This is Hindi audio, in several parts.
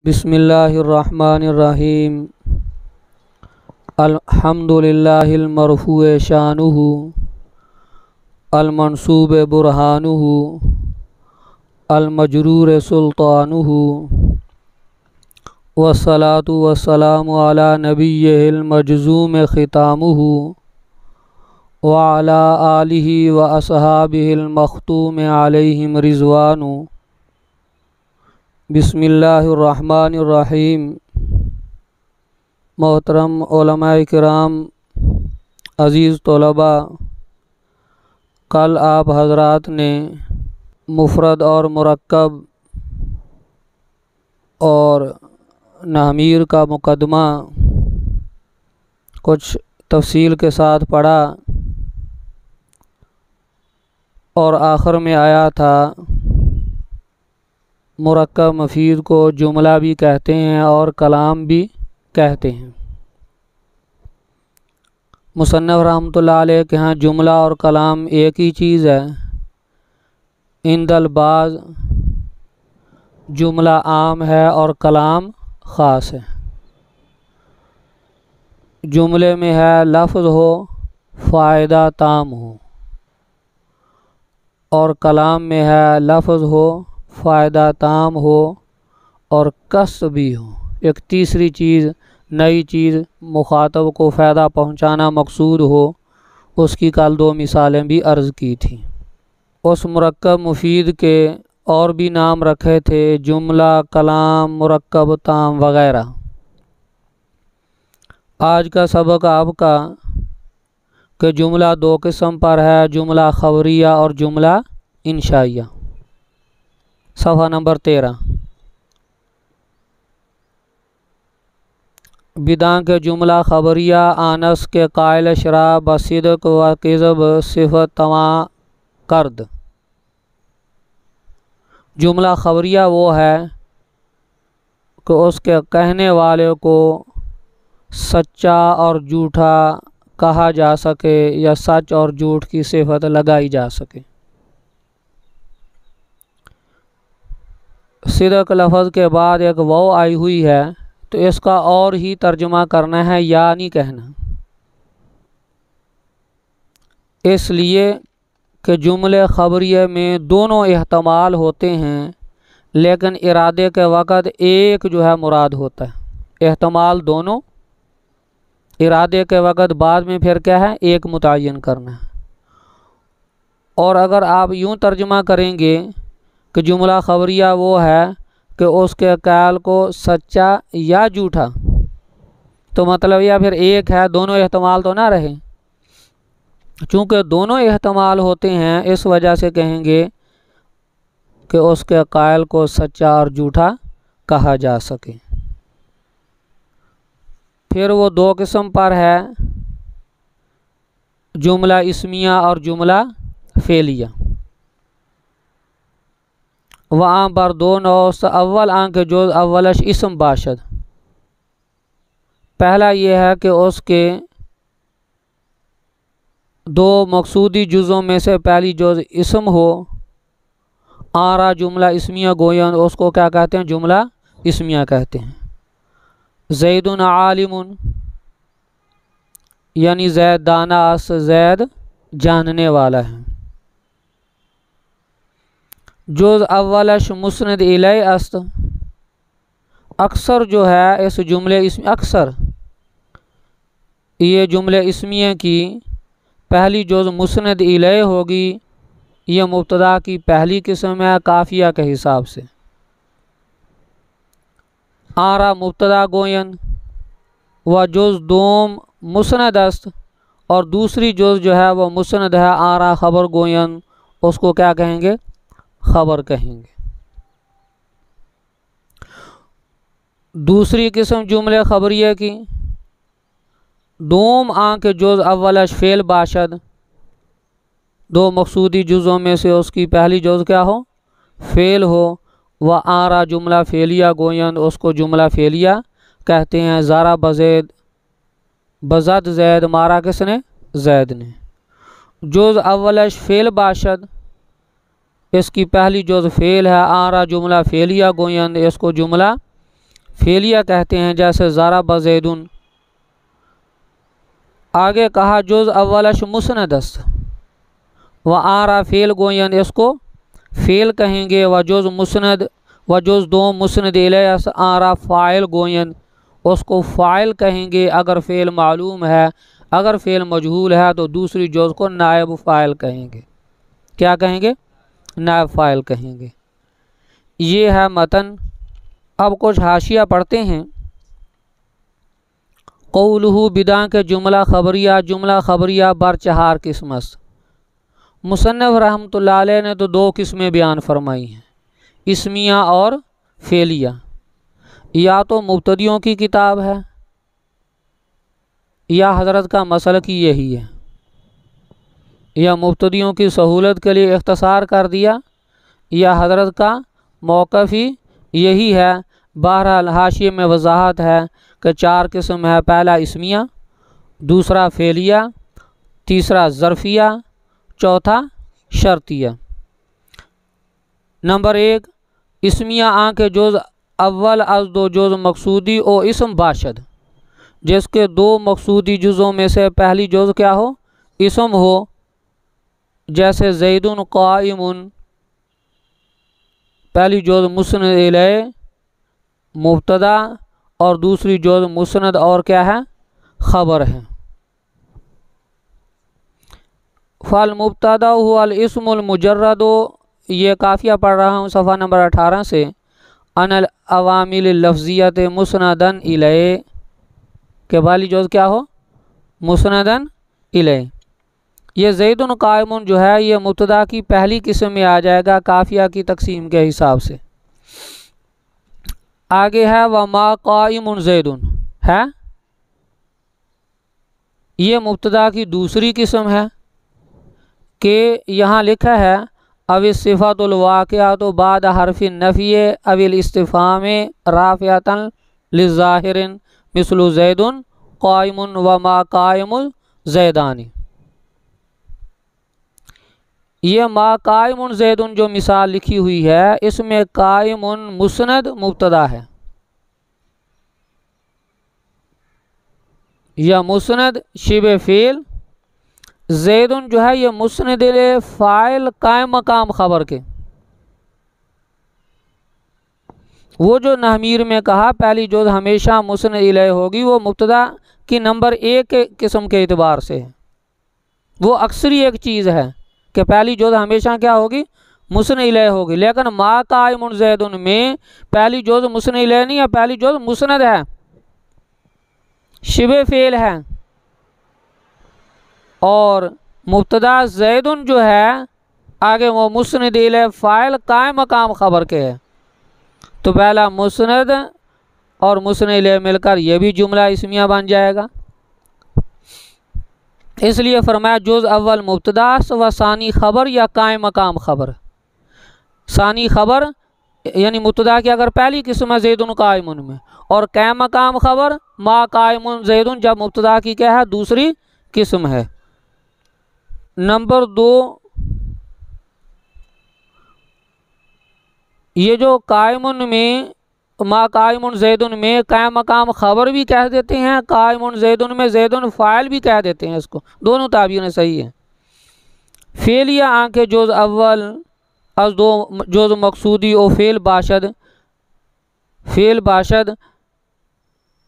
बिस्मिल्लाहिर्रहमानिर्रहीम। अल्हम्दुलिल्लाहिल मरफ़ूए शानुहु अल मंसूब बुरहानुहु अल मजरूर सुल्तानुहु वस्सलातु वस्सलामु अला नबिय्यिल मजज़ूम ख़ितामुहु व अला आलिहि व अस्हाबिहिल मख़तूम अलैहिम रिज़वानु। बिस्मिल्लाहिर्रहमानिर्रहीम। मोहतरम उलमाए किराम, अज़ीज़ तलबा, कल आप हज़रात ने मुफ़रद और मुरक्कब और नहमीर का मुकदमा कुछ तफसील के साथ पढ़ा और आखिर में आया था मुरक्कब मफ़ीद को जुमला भी कहते हैं और कलाम भी कहते हैं। मुसन्निफ़ रहमतुल्लाह अलैह के यहाँ जुमला और कलाम एक ही चीज़ है। इंदल बाज़ जुमला आम है और कलाम ख़ास है। जुमले में है लफ्ज़ हो, फ़ायदा ताम हो, और कलाम में है लफ्ज़ हो, फ़ायदा ताम हो और कस भी हो। एक तीसरी चीज़, नई चीज़, मुखातब को फ़ायदा पहुँचाना मकसूद हो, उसकी कल दो मिसालें भी अर्ज़ की थी। उस मुरक्कब मुफीद के और भी नाम रखे थे, जुमला, कलाम, मुरक्कब ताम वग़ैरह। आज का सबक आपका कि जुमला दो किस्म पर है, जुमला ख़बरिया और जुमला इंशाइया। सफ़ा नंबर 13। बिदा के जुमला ख़बरिया आनस के कायल शराब बसिदक व किज़ब सिफ़त तवा कर्द। जुमला ख़बरिया वो है कि उसके कहने वाले को सच्चा और झूठा कहा जा सके या सच और झूठ की सिफत लगाई जा सके। सिदक लफ्ज़ के बाद एक वाव आई हुई है तो इसका और ही तर्जुमा करना है, या नहीं कहना। इसलिए कि जुमले ख़बरिये में दोनों एहतमाल होते हैं, लेकिन इरादे के वक़्त एक जो है मुराद होता है। एहतमाल दोनों, इरादे के वक़्त बाद में फिर क्या है, एक मुतय्यन करना है। और अगर आप यूँ तर्जुमा करेंगे कि जुमला ख़बरिया वो है कि उसके काल को सच्चा या झूठा, तो मतलब या फिर एक है, दोनों एहतमाल तो ना रहे। चूँकि दोनों एहतमाल होते हैं, इस वजह से कहेंगे कि उसके कायल को सच्चा और झूठा कहा जा सके। फिर वो दो किस्म पर है, जुमला इस्मिया और जुमला फ़ेलिया। वहाँ पर दो नौ अव्वल आंक जो अव्वलश इसम बाशद। पहला ये है कि उसके दो मकसूदी जुज़ों में से पहली जुज़ इसम हो। आरा जुमला इस्मिया गोयन, उसको क्या कहते हैं, जुमला इस्मिया कहते हैं। ज़ैदुन आलिमुन, यानी ज़ैद दाना अस, ज़ैद जानने वाला है। जुज़ अव्वलश मुस्नद इलै अस्त। अक्सर जो है इस जुमले इसमें, अक्सर ये जुमले इसमिया की पहली जुज़ मुस्नद इलै होगी। ये मुब्तदा की पहली किस्म है काफ़िया के हिसाब से। आरा मुब्तदा गोयन व जुज़ दोम मुस्नद अस्त, और दूसरी जुज़ जो है वह मुस्नद है। आरा ख़बर गोयन, उसको क्या कहेंगे, ख़बर कहेंगे। दूसरी किस्म जुमले ख़बरिये की, दोम आंक जुज़ अव्वलश फ़ेल बाशद। दो मकसूदी जुज़ों में से उसकी पहली जुज़ क्या हो, फ़ेल हो। व आरा जुमला फ़ेलिया गोयन, उसको जुमला फ़ेलिया कहते हैं। ज़ारा बज़ैद, बज़द ज़ैद, मारा किसने, ज़ैद ने। जुज़ अव्वलश फ़ेल बाशद, इसकी पहली जुज़ फ़ेल है। आरा जुमला फ़ेलिया गोयन, इसको जुमला फेलिया कहते हैं, जैसे ज़ारब ज़ैदुन। आगे कहा जुज़ अव्वलश मुस्नदस व आरा फ़ेल गोयन, इसको फ़ेल कहेंगे। व जुज़ मुस्नद व जुज़ दो मुस्नद इलैस आरा फ़ाइल गोयन, उसको फ़ाइल कहेंगे अगर फ़ेल मालूम है। अगर फ़ेल मजहूल है तो दूसरी जुज़ को नायब फ़ाइल कहेंगे। क्या कहेंगे? नायब फ़ाइल कहेंगे। ये है मतन। अब कुछ हाशिया पढ़ते हैं। कौलहू बिदा के जुमला खबरिया, जुमला खबरिया बर चहार किस्मस। मुसन्निफ़ रहमतुल्लाह अलैह ने तो दो किस्में बयान फरमाई हैं, इस्मिया और फेलिया। या तो मुब्तदियों की किताब है, या हज़रत का मसलक ही यही है, या मुब्तदियों की सहूलत के लिए इख्तसार कर दिया, या हज़रत का मौक़िफ़ ही यही है। बहरहाल हाशिए में वजाहत है कि चार किस्म है। पहला इस्मिया, दूसरा फेलिया, तीसरा ज़रफ़िया, चौथा शर्तिया। नंबर एक, इस्मिया आँख जुज़ अव्वल अज दो जुज़ मकसूदी ओ इसम बाशद, जिसके दो मकसूदी जुज़ों में से पहली जुज़ क्या हो? इसम हो। जैसे ज़ैदुन क़ाइमुन, पहली जुज़ मुस्नद इलैह मुब्तदा और दूसरी जुज़ मुस्नद और क्या है? ख़बर है। फ़ल मुब्तदा हुवल इस्मुल मुजर्रदो, ये काफ़िया पढ़ रहा हूँ सफ़ा नंबर 18 से। अनल अवामिल लफ्ज़ियत मुस्नदन इलैह, के वाली जुज़ क्या हो? मुस्नदन इलैह। ये ज़ैदुन क़ाइमुन जो है ये मुब्तदा की पहली किस्म में आ जाएगा काफ़िया की तकसीम के हिसाब से। आगे है व मा क़ाइमुन ज़ैदुन है, ये मुब्तदा की दूसरी किस्म है कि यहाँ लिखा है अविल सिफ़ातुल वाक़िअतु बाद हरफ़िन नफ़ी अविल इस्तिफ़हाम राफ़िअतन लिज़ाहिरिन मिस्लु ज़ैदुन क़ाइमुन व मा क़ाइमुल ज़ैदानी। ये मा क़ाइमुन ज़ैदुन जो मिसाल लिखी हुई है, इसमें क़ाइमुन मुस्नद मुब्तदा है, या मुस्नद शिबे फ़ेल। ज़ैदुन जो है ये मुस्नद फ़ाइल कायम मकाम ख़बर के। वो जो नहमीर में कहा पहली जुज़ हमेशा मुस्नद इलैह होगी, वो मुब्तदा की नंबर एक किस्म के एतबार से है। वो अक्सरी एक चीज़ है कि पहली जुज़ हमेशा क्या होगी? मुस्नद इलैह होगी। लेकिन मा क़ाइमुन ज़ैदुन में पहली जुज़ मुस्नद इलैह नहीं है, पहली जुज़ मुस्नद है, शिबे फ़ेल है। और मुब्तदा ज़ैदुन जो है आगे वो मुस्नद इलैह फ़ाइल कायम मकाम ख़बर के है। तो पहला मुस्नद और मुस्नद इलैह मिलकर यह भी जुमला इस्मिया बन जाएगा। इसलिए फरमाया जुज़ अव्वल मुब्तदा व सानी ख़बर या कायम मकाम ख़बर। सानी ख़बर यानी मुब्तदा की अगर पहली किस्म है ज़ैदुन क़ाइमुन में, और कायम मकाम ख़बर मा क़ाइमुन ज़ैदुन जब मुब्तदा की क्या है? दूसरी किस्म है। नंबर दो, ये जो कायमुन में मा कायमुन ज़ैदुन में कायम मकाम ख़बर भी कह देते हैं, कायमुन ज़ैदुन में ज़ैदुन फ़ाइल भी कह देते हैं, इसको दोनों ताबीरें सही हैं। फ़ेलिया आँखें जुज़ अव्वल अज दो जुज़ मकसूदी ओ फ़ेल बाशद, फ़ेल बाशद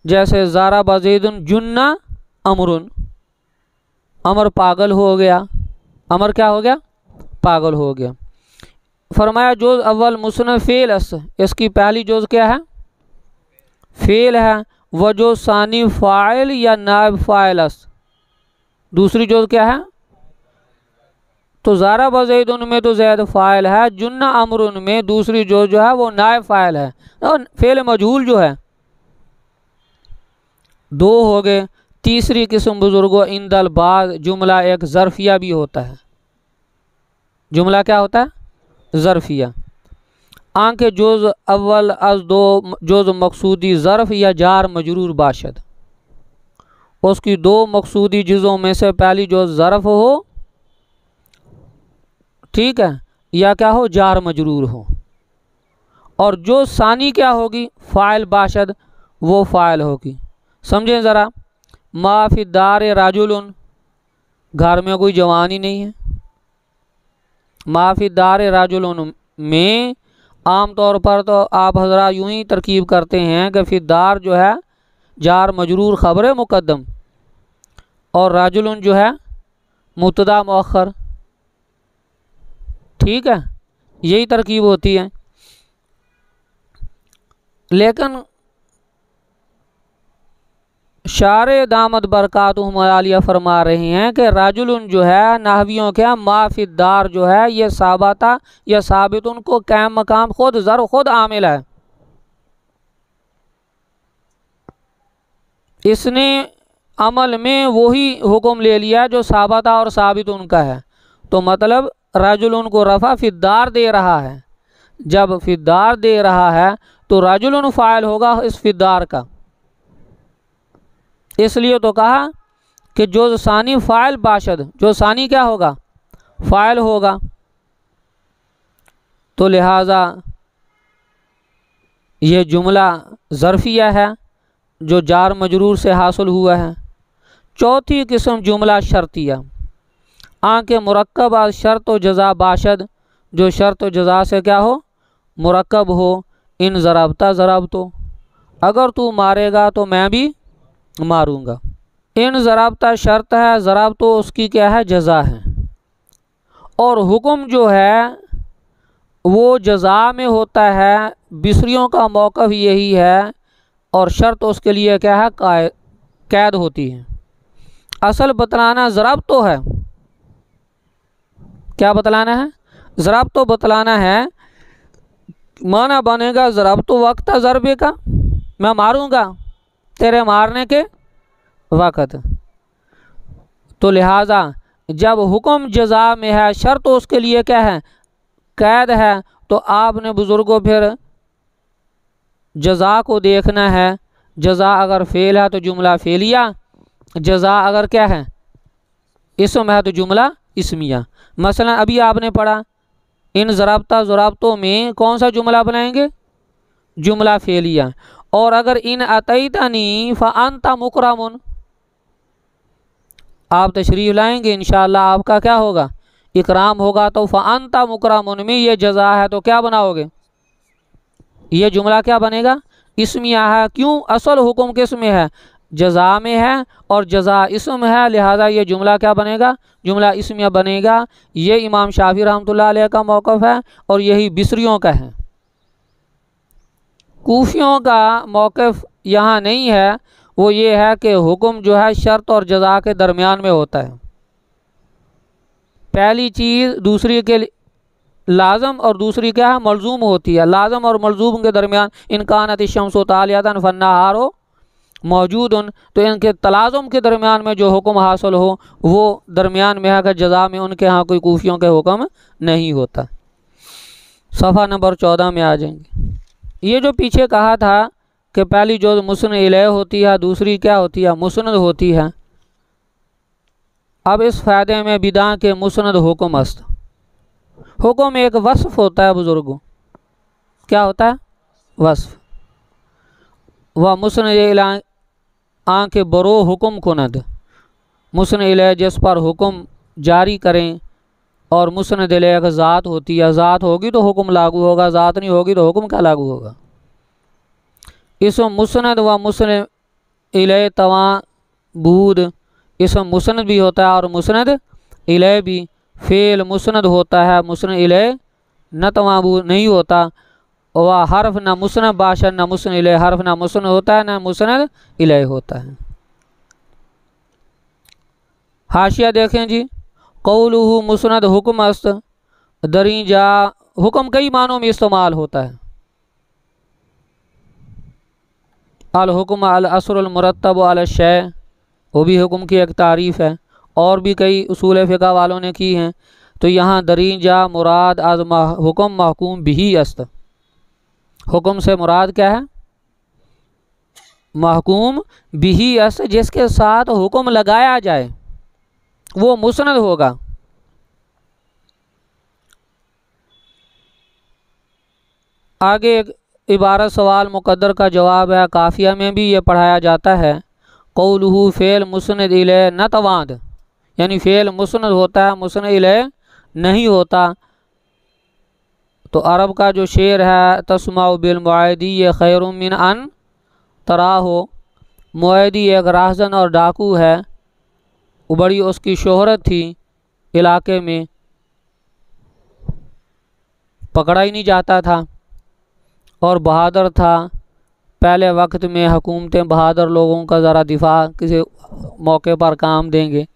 जैसे ज़ारब ज़ैदुन जुन्ना अमरुन, अमर पागल हो गया। अमर क्या हो गया? पागल हो गया। फरमाया जुज़ अव्वल मुस्नद फ़ेल अस, इसकी पहली जुज़ क्या है? फ़ेल है। वह जो सानी फ़ाइल या नायब फ़ाइल अस, दूसरी जुज़ क्या है? तो ज़ारब ज़ैदुन में तो ज़ैद फ़ाइल है, जुन्ना अमरुन में दूसरी जुज़ जो है वो नायब फ़ाइल है, और फ़ेल मजहूल जो है। दो हो गए। तीसरी किस्म बुजुर्गों इंदल बाद जुमला एक ज़रफ़िया भी होता है। जुमला क्या होता है? ज़रफ़िया। आँख जुज़ अव्वल अज दो जुज़ मकसूदी ज़र्फ़ या जार मजरूर बाशद, उसकी दो मकसूदी जुज़ों में से पहली जुज़ ज़र्फ़ हो, ठीक है, या क्या हो? जार मजरूर हो। और जो सानी क्या होगी, फ़ाइल बाशद, वो फ़ाइल होगी। समझें ज़रा। माफिदार राजुलन, घर में कोई जवान ही नहीं है। माफिदार राजुलन में आम तौर पर तो आप हजरा यूं ही तरकीब करते हैं कि फिदार जो है जार मजरूर ख़बर मुक़द्दम और राजुलन जो है मुब्तदा मुअख्खर। ठीक है, यही तरकीब होती है। लेकिन शारे दामद बरकातुहुम आलिया फरमा रहे हैं कि राजुलन जो है नाहवियों के माफिदार जो है ये साबता या साबित उनको कैम मकाम खुद ज़र खुद आमिल है। इसने अमल में वही हुक्म ले लिया जो साबता और साबित उनका है। तो मतलब राजुलन को रफ़ा फिदार दे रहा है। जब फिदार दे रहा है तो राजुलन फ़ाइल होगा इस फिदार का। इसलिए तो कहा कि जो सानी फ़ाइल बाशद, जो सानी क्या होगा, फ़ाइल होगा। तो लिहाजा ये जुमला ज़र्फ़िया है जो जार मजरूर से हासिल हुआ है। चौथी किस्म जुमला शर्तिया, आके मुरक्कब आज शर्त व जज़ा बाशद, जो शर्त व जज़ा से क्या हो, मुरक्कब हो। इन ज़रबता ज़रबतो, अगर तू मारेगा तो मैं भी मारूंगा। इन ज़रबता शर्त है, ज़रबतो उसकी क्या है, जज़ा है। और हुक्म जो है वो जज़ा में होता है, बिसरियों का मौक़िफ़ यही है, और शर्त उसके लिए क्या है, कैद होती है। असल बतलाना ज़रब तो है, क्या बतलाना है, ज़रब तो बतलाना है। माना बनेगा ज़रब तो वक्त ज़रबे का, मैं मारूंगा तेरे मारने के वक़्त। तो लिहाजा जब हुक्म जज़ा में है, शर्त उसके लिए क्या है, कैद है, तो आपने बुज़ुर्गों फिर जज़ा को देखना है। जज़ा अगर फ़ेल है तो जुमला फ़ेलिया, जज़ा अगर क्या है, इसम है तो जुमला इसमिया। मसलन अभी आपने पढ़ा इन ज़रबता ज़रबतों में कौन सा जुमला बनाएंगे, जुमला फ़ेलिया। और अगर इन अतैतनी फ़अंता मुकरमुन, आप तशरीफ़ लाएंगे इंशाअल्लाह, आपका क्या होगा, इकराम होगा। तो फ़अंता मुकरमुन में ये जज़ा है तो क्या बनाओगे, ये जुमला क्या बनेगा, इसमिया है। क्यों, असल हुक्म किस में है, जज़ा में है, और जज़ा इसम है, लिहाजा ये जुमला क्या बनेगा, जुमला इसमिया बनेगा। ये इमाम शाफी रहमतुल्लाह अलैह का मौक़िफ़ है और यही बिसरियों का है। कूफियों का मौक़िफ़ यहाँ नहीं है, वो ये है कि हुक्म जो है शर्त और जज़ा के दरमियान में होता है। पहली चीज़ दूसरी के लाज़म और दूसरी क्या है, मलजूम होती है। लाज़म और मलजूम के दरमियान इनकानत शम्सो तालियतन फन्नहारो मौजूदन, तो इनके तलाज़ुम के दरमियान में जो हुक्म हासिल हो वो दरमियान में है। अगर जज़ा में उनके यहाँ कोई कूफियों के हुक्म नहीं होता। सफ़ा नंबर 14 में आ जाएंगे। ये जो पीछे कहा था कि पहली जो मुस्नद इलैह होती है, दूसरी क्या होती है, मुस्नद होती है। अब इस फ़ायदे में बिदा के मुस्नद हुक्म अस्त, हुक्म एक वस्फ़ होता है बुज़ुर्गों, क्या होता है, वस्फ़। वह मुस्नद इलैह आँके बरो हुक्म कुनद, मुस्नद इलैह जिस पर हुक्म जारी करें। और मुस्नद इलैह का ज़ात होती है, ज़ात होगी तो हुक्म लागू होगा, ज़ात नहीं होगी तो हुक्म क्या लागू होगा। इसम मुस्नद व मुस्नद इलैह तवा बूद, इसम मुस्नद भी होता है और मुस्नद इलैह भी। फ़ेल मुस्नद होता है, मुस्नद इलैह न तवाबूद नहीं होता। वह हर्फ ना मुस्नद बाशद ना मुस्नद इलैह, हर्फ ना मुस्नद होता है ना मुस्नद इलैह होता है। हाशिया देखें जी, कौलुहु मुस्नद हुक्म अस्त दरीजा, हुक्म कई मानों में इस्तेमाल होता है। अल हुक्म अल असरुल मुरत्तब अल शै, वो भी हुक्म की एक तारीफ़ है, और भी कई उसूल फ़िक़ह वालों ने की हैं। तो यहाँ दरीजा मुराद आज हुक्म महकूम बिही अस्त, हुक्म से मुराद क्या है, महकूम बिही अस्त, जिसके साथ हुक्म लगाया जाए वो मुस्नद होगा। आगे एक इबारत सवाल मुक़द्दर का जवाब है। काफ़िया में भी ये पढ़ाया जाता है। कौलुहु फ़ेल मुस्नद इलैह न तवाद, यानी फ़ेल मुस्नद होता है, मुस्नद इलैह नहीं होता। तो अरब का जो शेर है, तस्माउ बिल मुआदी ये खैरुम मिन अन तरा हो, मुआदी एक राहज़न और डाकू है, वो बड़ी उसकी शोहरत थी इलाके में, पकड़ा ही नहीं जाता था और बहादुर था। पहले वक्त में हुकूमतें बहादुर लोगों का ज़रा दिफा किसी मौके पर काम देंगे।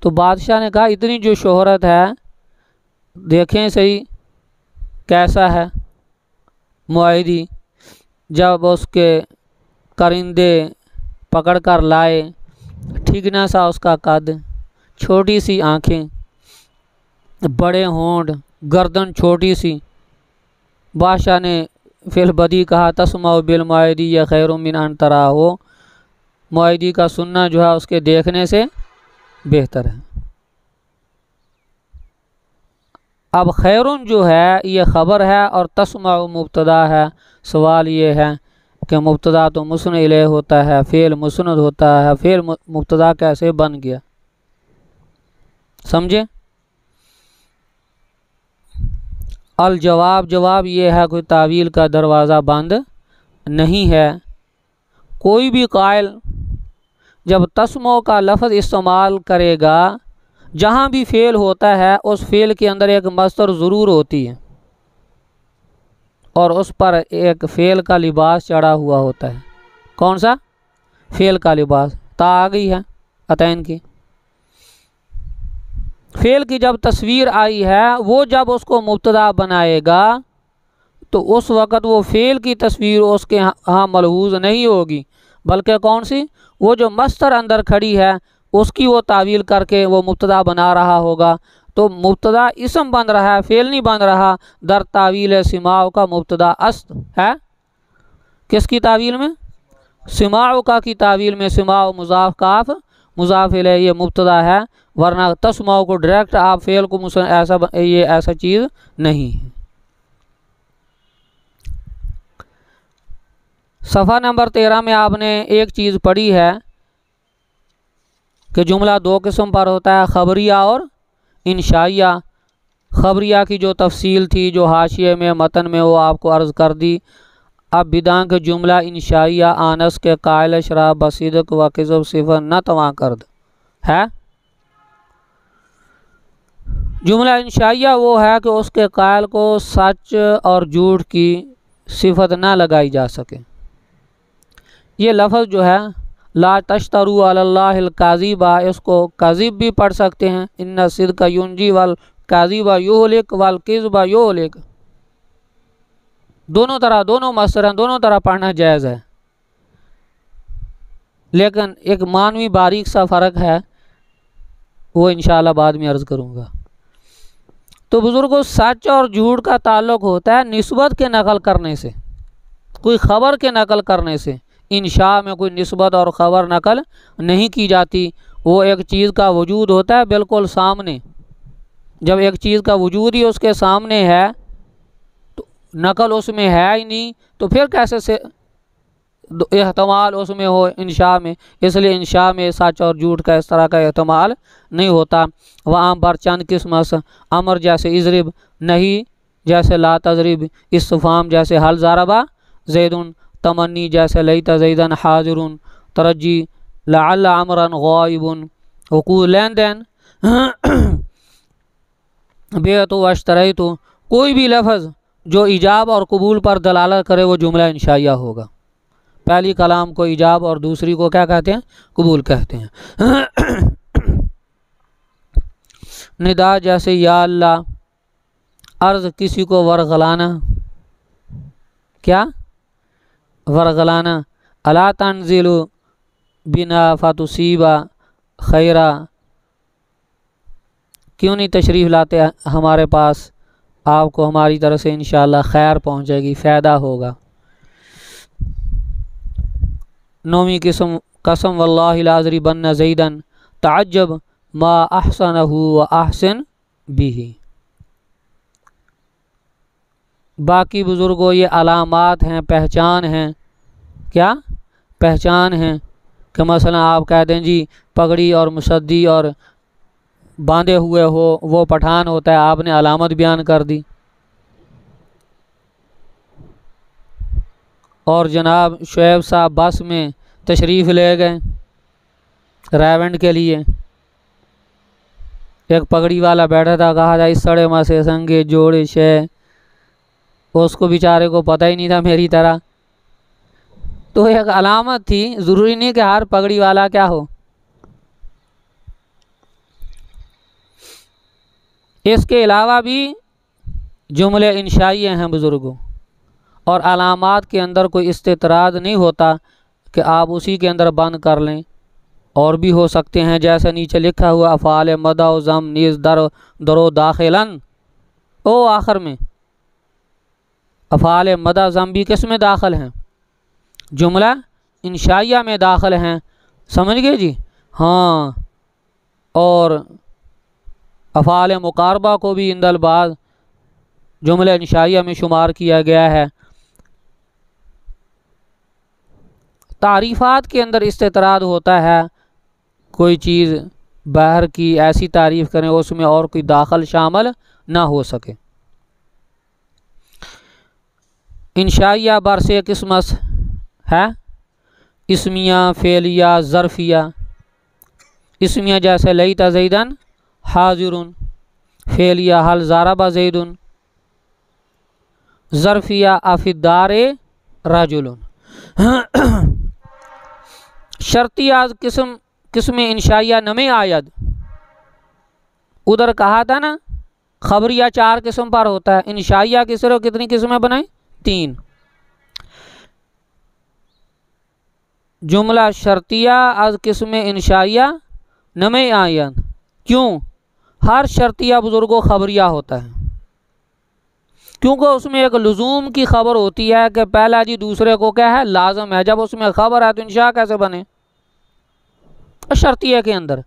तो बादशाह ने कहा इतनी जो शोहरत है, देखें सही कैसा है मुआदी। जब उसके करिंदे पकड़ कर लाए, ठीक ना सा उसका कद, छोटी सी आँखें, बड़े होंठ, गर्दन छोटी सी। बादशाह ने फिल बदी कहा तस्माउ बिल मुआदी या खैरुम मिन अन तरा हो, मुआदी का सुनना जो है उसके देखने से बेहतर है। अब खैरुन जो है ये ख़बर है और तस्माउ मुब्तदा है। सवाल ये है कि मुब्तदा तो मुस्नद इलैह होता है, फ़ेल मुस्नद होता है, फ़ेल मुब्तदा कैसे बन गया, समझे? अल जवाब, जवाब ये है कोई तावील का दरवाज़ा बंद नहीं है। कोई भी कायल जब तस्मो का लफ्ज़ इस्तेमाल करेगा, जहाँ भी फ़ेल होता है उस फ़ेल के अंदर एक मस्तर ज़रूर होती है और उस पर एक फ़ेल का लिबास चढ़ा हुआ होता है। कौन सा? फ़ेल का लिबास। ता आ गई है अतैन की। फ़ेल की जब तस्वीर आई है, वो जब उसको मुब्तदा बनाएगा तो उस वक़्त वो फ़ेल की तस्वीर उसके यहाँ मलहूज़ नहीं होगी, बल्कि कौन सी? वो जो मस्तर अंदर खड़ी है उसकी वो तावील करके वो मुब्तदा बना रहा होगा। तो मुब्तदा इसम बन रहा है, फ़ेल नहीं बन रहा। दर तावील सिमाओ का मुब्तदा अस्त है। किसकी तावील में? सिमाओ का की तावील में सिमाओ मुज़ाफ़ काफ मुज़ाफ़ इलैह ये मुब्तदा है, वरना तस्माओ को डायरेक्ट आप फ़ेल को ऐसा ये ऐसा चीज़ नहीं है। सफ़ा नंबर 13 में आपने एक चीज़ पढ़ी है कि जुमला दो किस्म पर होता है, ख़बरिया और इंशाइया। ख़बरिया की जो तफसील थी जो हाशिए में मतन में वो आपको अर्ज़ कर दी। अब बिदांग जुमला इंशाइया आनस के कायल शराब बसीदक व किज़ब सिफ़र न तवा करद है। जुमला इंशाइया वो है कि उसके कायल को सच और झूठ की सिफत ना लगाई जा सके। ये लफ्ज़ जो है ला तश्तरू अलल्लाहिल काज़िबा, इसको काज़िब भी पढ़ सकते हैं। इन्ना सिद्का युंजी वल काज़िबा युहलिक वल किज़बा युहलिक। दोनों तरह, दोनों मसर, दोनों तरह पढ़ना जायज़ है, लेकिन एक मानवी बारीक सा फ़र्क है, वो इंशाअल्लाह बाद में अर्ज़ करूँगा। तो बुज़ुर्गों, सच और झूठ का ताल्लुक़ होता है निस्बत के नकल करने से, कोई ख़बर के नकल करने से। इंशा में कोई निस्बत और ख़बर नकल नहीं की जाती। वो एक चीज़ का वजूद होता है बिल्कुल सामने, जब एक चीज़ का वजूद ही उसके सामने है तो नकल उसमें है ही नहीं, तो फिर कैसे से एहतमाल उसमें हो इंशा में। इसलिए इंशा में सच और झूठ का इस तरह का एहतमाल नहीं होता। वहाँ पर चंद किस्म अमर जैसे इजरिब, नहीं जैसे ला तजरिब, इस्तिफ़ाम जैसे हल ज़ारबा ज़ैदुन, तमन्नी जैसे लईता ज़ैदन हाजिरुन, तरज्जी लअल्ल अमरन गाइबुन, हुकूक लेन देन बेअतु अश्तरैतु। कोई भी लफ्ज़ जो इजाब और कबूल पर दलालत करे वो जुमला इंशाइया होगा। पहली कलाम को इजाब और दूसरी को क्या कहते हैं? कबूल कहते हैं। निदा जैसे या अल्लाह, अर्ज़ किसी को वरगलाना, क्या वरगलाना, अला तंजिलु बिना फतुसीबा खैरा, क्यों नहीं तशरीफ़ लाते हमारे पास, आपको हमारी तरफ से इंशाअल्लाह खैर पहुँचेगी, फ़ायदा होगा। नौवीं किस्म कसम वल्लाहि लाज़रिबन्न ज़ैदन तअज्जब मा अहसनहु व अहसन बिही। बाकी बुज़ुर्गों ये अलामात हैं, पहचान हैं। क्या पहचान हैं कि मसलन आप कह दें जी पगड़ी और मुसद्दी और बांधे हुए हो वो पठान होता है, आपने अलामत बयान कर दी। और जनाब शुएब साहब बस में तशरीफ़ ले गए रायवंड के लिए, एक पगड़ी वाला बैठा था, कहा था इस सड़े मसे संगे जोड़े शे, उसको बेचारे को पता ही नहीं था मेरी तरह। तो एक अलामत थी, ज़रूरी नहीं कि हर पगड़ी वाला क्या हो। इसके अलावा भी जुमले इंशाइये हैं बुज़ुर्गों, और अलामात के अंदर कोई इस्तितराद नहीं होता कि आप उसी के अंदर बंद कर लें, और भी हो सकते हैं। जैसे नीचे लिखा हुआ अफ़ाल मदा व ज़म नीज़ दरो दाखिलन, ओ आखिर में अफ़ाल मदा ज़म भी किस में दाखिल हैं? जुमला इंशाइया में दाखिल हैं, समझ गए जी। हाँ, और अफ़ाल मुक़ारबा को भी इंदल बाज़ जुमला इंशाइया में शुमार किया गया है। तारीफ़ात के अंदर इस्तितराद होता है, कोई चीज़ बाहर की ऐसी तारीफ़ करें उसमें और कोई दाखिल शामिल ना हो सके। इंशाइया बरसे किस्मत है, इसमिया, फेलिया, ज़रफ़िया। इसमिया जैसे लईता ज़ैदन हाज़िरुन, फेलिया हल ज़ारबा ज़ैदुन, ज़रफ़िया अफ़िदारे रजुलुन। शर्तिया किस्म इंशाइया नमे आयद, उधर कहा था ना खबरिया 4 किस्म पर होता है, इंशाइया की सिर्फ कितनी किस्में बनाई? 3। जुमला शर्तिया आज किस्म इंशाइया नमे आयद, क्यों? हर शर्तिया बुजुर्गों खबरिया होता है, क्योंकि उसमें एक लुजूम की खबर होती है कि पहला जी दूसरे को क्या है लाजम है। जब उसमें खबर है तो इंशा कैसे बने? शर्तिया के अंदर।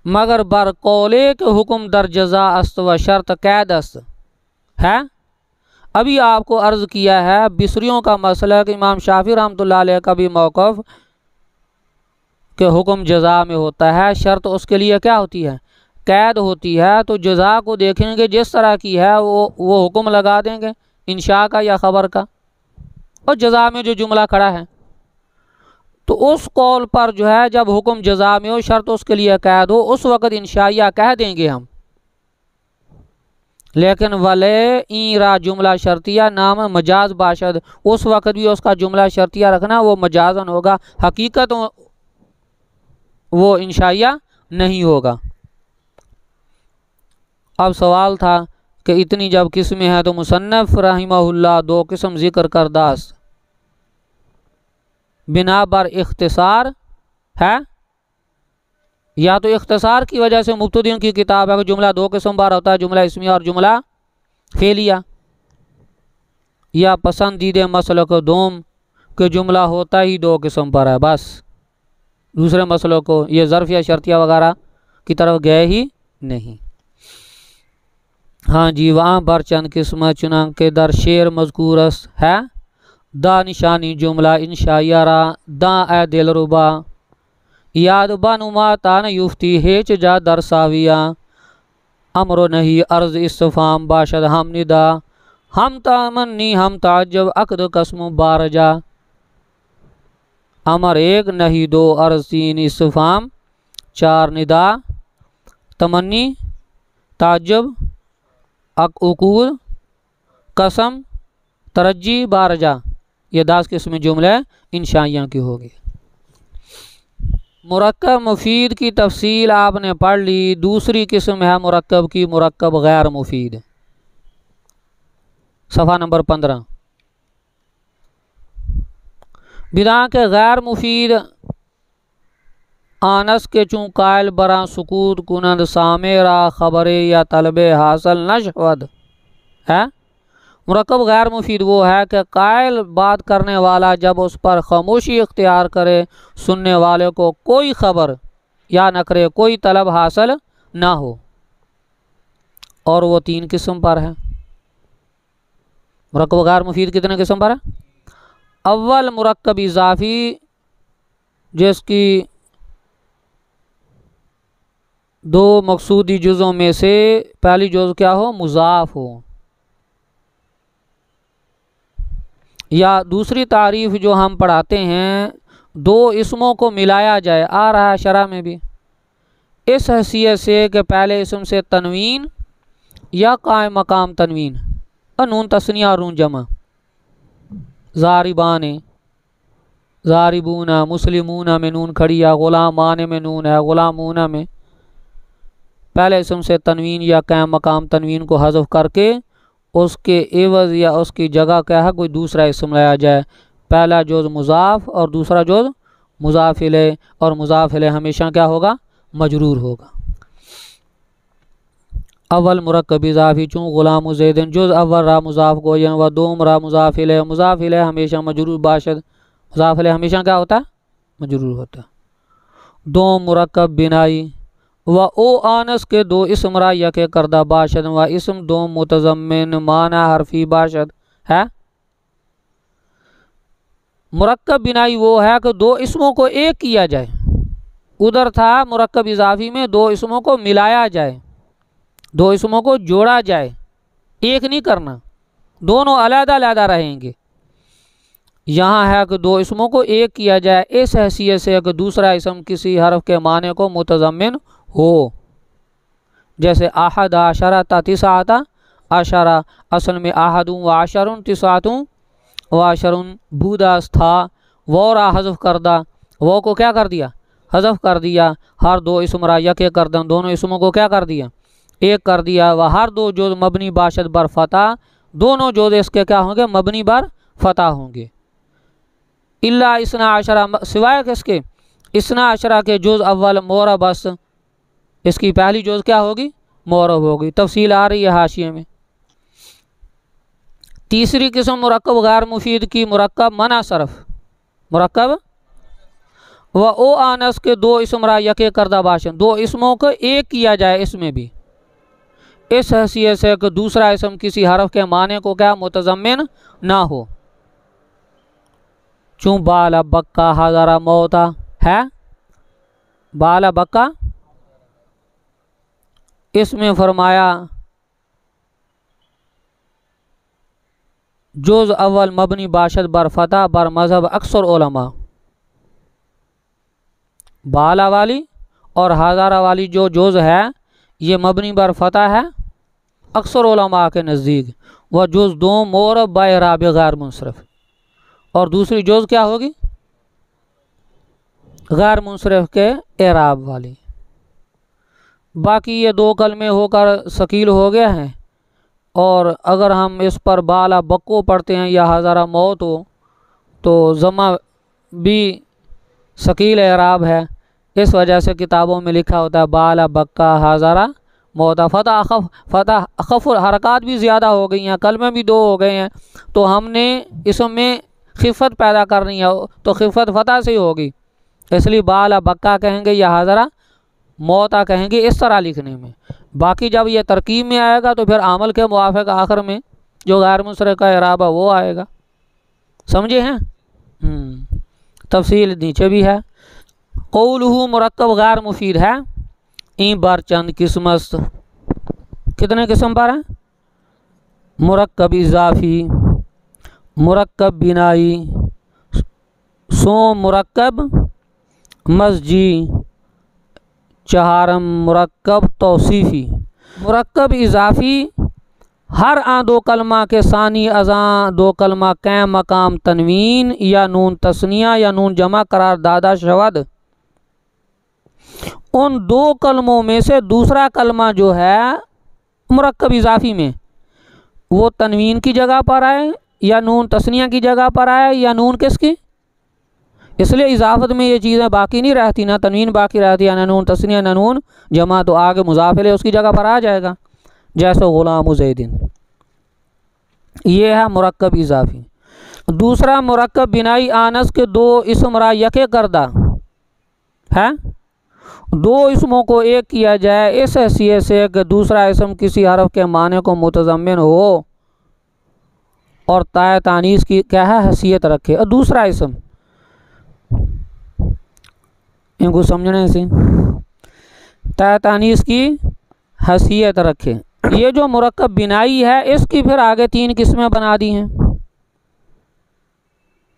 मगर बर कौले के हुक्म दर जजा अस्त व शर्त कैद अस्त है। अभी आपको अर्ज़ किया है बिसरियों का मसला कि इमाम शाफी रहमतुल्लाह अलैह का भी मौक़िफ़ के हुक्म जजा में होता है, शर्त उसके लिए क्या होती है? कैद होती है। तो जजा को देखेंगे जिस तरह की है वो हुक्म लगा देंगे इंशा का या ख़बर का, और जजा में जो जुमला खड़ा है तो उस कौल पर जो है जब हुक्म जजा में हो शर्त उसके लिए कैद हो उस वक़्त इंशाइया कह देंगे हम। लेकिन वले ईरा जुमला शर्तिया नाम मजाज बाशद, उस वक़्त भी उसका जुमला शर्तिया रखना वो मजाजन होगा, हकीकत वो इंशाइया नहीं होगा। अब सवाल था कि इतनी जब किस्में हैं तो मुसन्नफ़ रहिमहुल्लाह 2 किस्म ज़िक्र करदास बिना बर इख्तिसार है, या तो इख्तिसार की वजह से मुब्तदीन की किताब है कि जुमला 2 किस्म बार होता है, जुमला इसमिया और जुमला फेलिया, या पसंदीदे मसलक दोम के जुमला होता ही 2 किस्म पर है, बस दूसरे मसलों को ये ज़र्फ़ या शर्तिया वगैरह की तरफ गए ही नहीं। हाँ जी, वहाँ पर चंद किस्म चुनां के दर शेर मज़कूरस है। दा निशानी जुमला इंशाइयारा दा ए दिलरुबा याद बानुमा तान युफ्ती हेच जा दरसाविया अमरो नहीं अर्ज़ इस्तफ़ाम बाशद हम निदा हम तामन्नी हम ताजब अक़द कसम बारजा अमर 1 नहीं 2 अर्ज़ 3 इस्तफ़ाम 4 निदा तमन्नी ताजब उकूल कसम तरज्जी बारजा, ये 10 किस्म जुमले इंशाइया की होगी। मुरक्कब मुफीद की तफसील आपने पढ़ ली। दूसरी किस्म है मुरक्कब की मुरक्कब गैर मुफीद, सफ़ा नंबर 15। बिदा के गैर मुफीद आनस के चूँ कायल बरा सुकूत कुनंद सामेरा खबरे या तलबे हासिल नशवद है। मुरक्कब गैर मुफीद वो है कि कायल बात करने वाला जब उस पर खामोशी इख्तियार करे, सुनने वाले को कोई खबर या न करे, कोई तलब हासिल ना हो। और वो 3 किस्म पर है। मुरक्कब गैर मुफीद कितने किस्म पर है? अव्वल मुरक्कब इजाफी, जिसकी 2 मकसूदी जुज़ों में से पहली जुज़ क्या हो? मुज़ाफ हो। या दूसरी तारीफ़ जो हम पढ़ाते हैं, 2 इसमों को मिलाया जाए, आ रहा है शरह में भी, इस हैसियत से कि पहले इसम से तनवीन या कायम मकाम तनवीन और नून तस्निया और नून जमा, ज़ारिबान ज़ारिबूना, मुस्लिमूना में नून खड़ी या ग़ुलामान में नून है, ग़ुलामूना में पहले इसम से तनवीन या कायम मकाम तनवीन को हज़फ करके उसके एवज़ या उसकी जगह क्या है कोई दूसरा इसम लाया जाए। पहला जुज़ मुज़ाफ़ और दूसरा जुज़ मुज़ाफ़ इलैह, और मुज़ाफ़ इलैह हमेशा क्या होगा? मजरूर होगा। अव्वल मुरक्कब इज़ाफ़ी चूँ ग़ुलाम ज़ैदिन जुज़ अव्वल रा मुज़ाफ़ गोयन व दोम रा मुज़ाफ़ इलैह, मुज़ाफ़ इलैह हमेशा मजरूर बाशद, मुज़ाफ़ इलैह हमेशा क्या होता है? मजरूर होता है। दोम मुरक्कब बिनाई व ओ आनस के 2 इसम रा यके करदा बाशद व इसम दोम मुतज़म्मिन माना हरफी बाशद है। मुरक्कब बिनाई वो है कि 2 इसमों को एक किया जाए। उधर था मुरक्कब इज़ाफ़ी में 2 इसमों को मिलाया जाए, 2 इसमों को जोड़ा जाए, एक नहीं करना, दोनों अलग-अलग रहेंगे। यहाँ है कि 2 इसमों को एक किया जाए इस हैसियत से कि दूसरा इसम किसी हरफ के माने को मुतज़म्मिन हो। जैसे आहद आशरा तिसाता, आशरा असल में आहदुं व आशरुन तिसातुं व आशरुन, बूदास था, वोरा हज़फ करदा, वो को क्या कर दिया? हज़फ कर दिया। हर 2 इसम रा यके करदन, दोनों इसमों को क्या कर दिया? एक कर दिया। व हर 2 जोज़ मबनी बाशद बर फ़ता, दोनों जोज़ इसके क्या होंगे? मबनी बर फ़ता होंगे। इल्ला इसना आशरा, सिवाय किसके? इसना आशरा के जुज़ अव्वल मोरा, बस इसकी पहली जुज़ क्या होगी? मोरब होगी। तफसील आ रही है हाशिए में। तीसरी किस्म मुरक्कब गैर मुफीद की, मुरक्कब मना सरफ, मुरक्कब व ओ आनस के 2 इसम रा यके करदा बाशन, 2 इसमों को एक किया जाए इसमें भी इस हैसियत से कि दूसरा इसम किसी हरफ के माने को क्या? मुतज़म्मिन ना हो। चूँ बाला बक्का हज़ारा मौता है, बाला बक्का इसमें फरमाया जुज़ अव्वल मबनी बाशद बर फ़ता बर मज़हब अक्सर उलमा। बाला वाली और हज़ारा वाली जो जुज़ है ये मबनी बर फ़ता है अक्सर उलमा के नज़दीक। वह जुज़ 2 मोरब बायराब गैर मुनसरफ, और दूसरी जुज़ क्या होगी? गैर मुनसरफ के एराब वाली। बाकी ये 2 कलमे होकर शकील हो गया है, और अगर हम इस पर बाला बक्को पढ़ते हैं या हज़ारा मौत हो तो ज़मा भी शकील एराब है। इस वजह से किताबों में लिखा होता है बाला बक्का हज़ारा मौता। फ़तह अखफ़ हरकत भी ज़्यादा हो गई हैं, कलमे भी 2 हो गए हैं, तो हमने इसमें खिफ़त पैदा करनी है तो खिफ़त फ़तह से ही होगी, इसलिए बाला बक्का कहेंगे या हज़ारा मौता कहेंगे इस तरह लिखने में। बाकी जब ये तरकीब में आएगा तो फिर आमल के मुआफ़िक़ आखिर में जो गैर मुनसरिफ़ का इराब है वो आएगा। समझे हैं? तफसील नीचे भी है। कौलुहु मुरक्कब गैर मुफीद है, इन बार चंद किस्मत, कितने किस्म पर है? मुरक्कब इज़ाफ़ी, मुरक्कब बिनाई, सो मुरक्कब मस्जी, चहारम मुरक्कब तौसीफ़ी। मुरक्कब इज़ाफ़ी हर 2 कलमा के सानी अज़ां 2 कलमा कैम मकाम तनवीन या नून तस्निया या नून जमा करार दादा शवद, उन 2 कलमों में से दूसरा कलमा जो है मुरक्कब इज़ाफ़ी में वो तनवीन की जगह पर आए या नून तस्निया की जगह पर आए या नून किसकी, इसलिए इजाफत में ये चीज़ें बाकी नहीं रहती, ना तनवीन बाकी रहती है, ना नून तस्निया ना नून जमा, तो आगे मुज़ाफ़िल उसकी जगह पर आ जाएगा। जैसे ग़ुलाम ज़ैदिन, ये है मुरक्कब इज़ाफ़ी। दूसरा मुरक्कब बिनाई आनस के 2 इसम रा यके करदा है, दो इसमों को एक किया जाए इस हैसियत से कि दूसरा इसम किसी हरफ के माने को मुतज़म्मिन हो और ताए तानीस की क्या है हैसियत रखे, और दूसरा इसम इनको समझने से ताए तानीस की हैसियत रखे। ये जो मुरक्कब बिनाई है इसकी फिर आगे तीन किस्में बना दी हैं।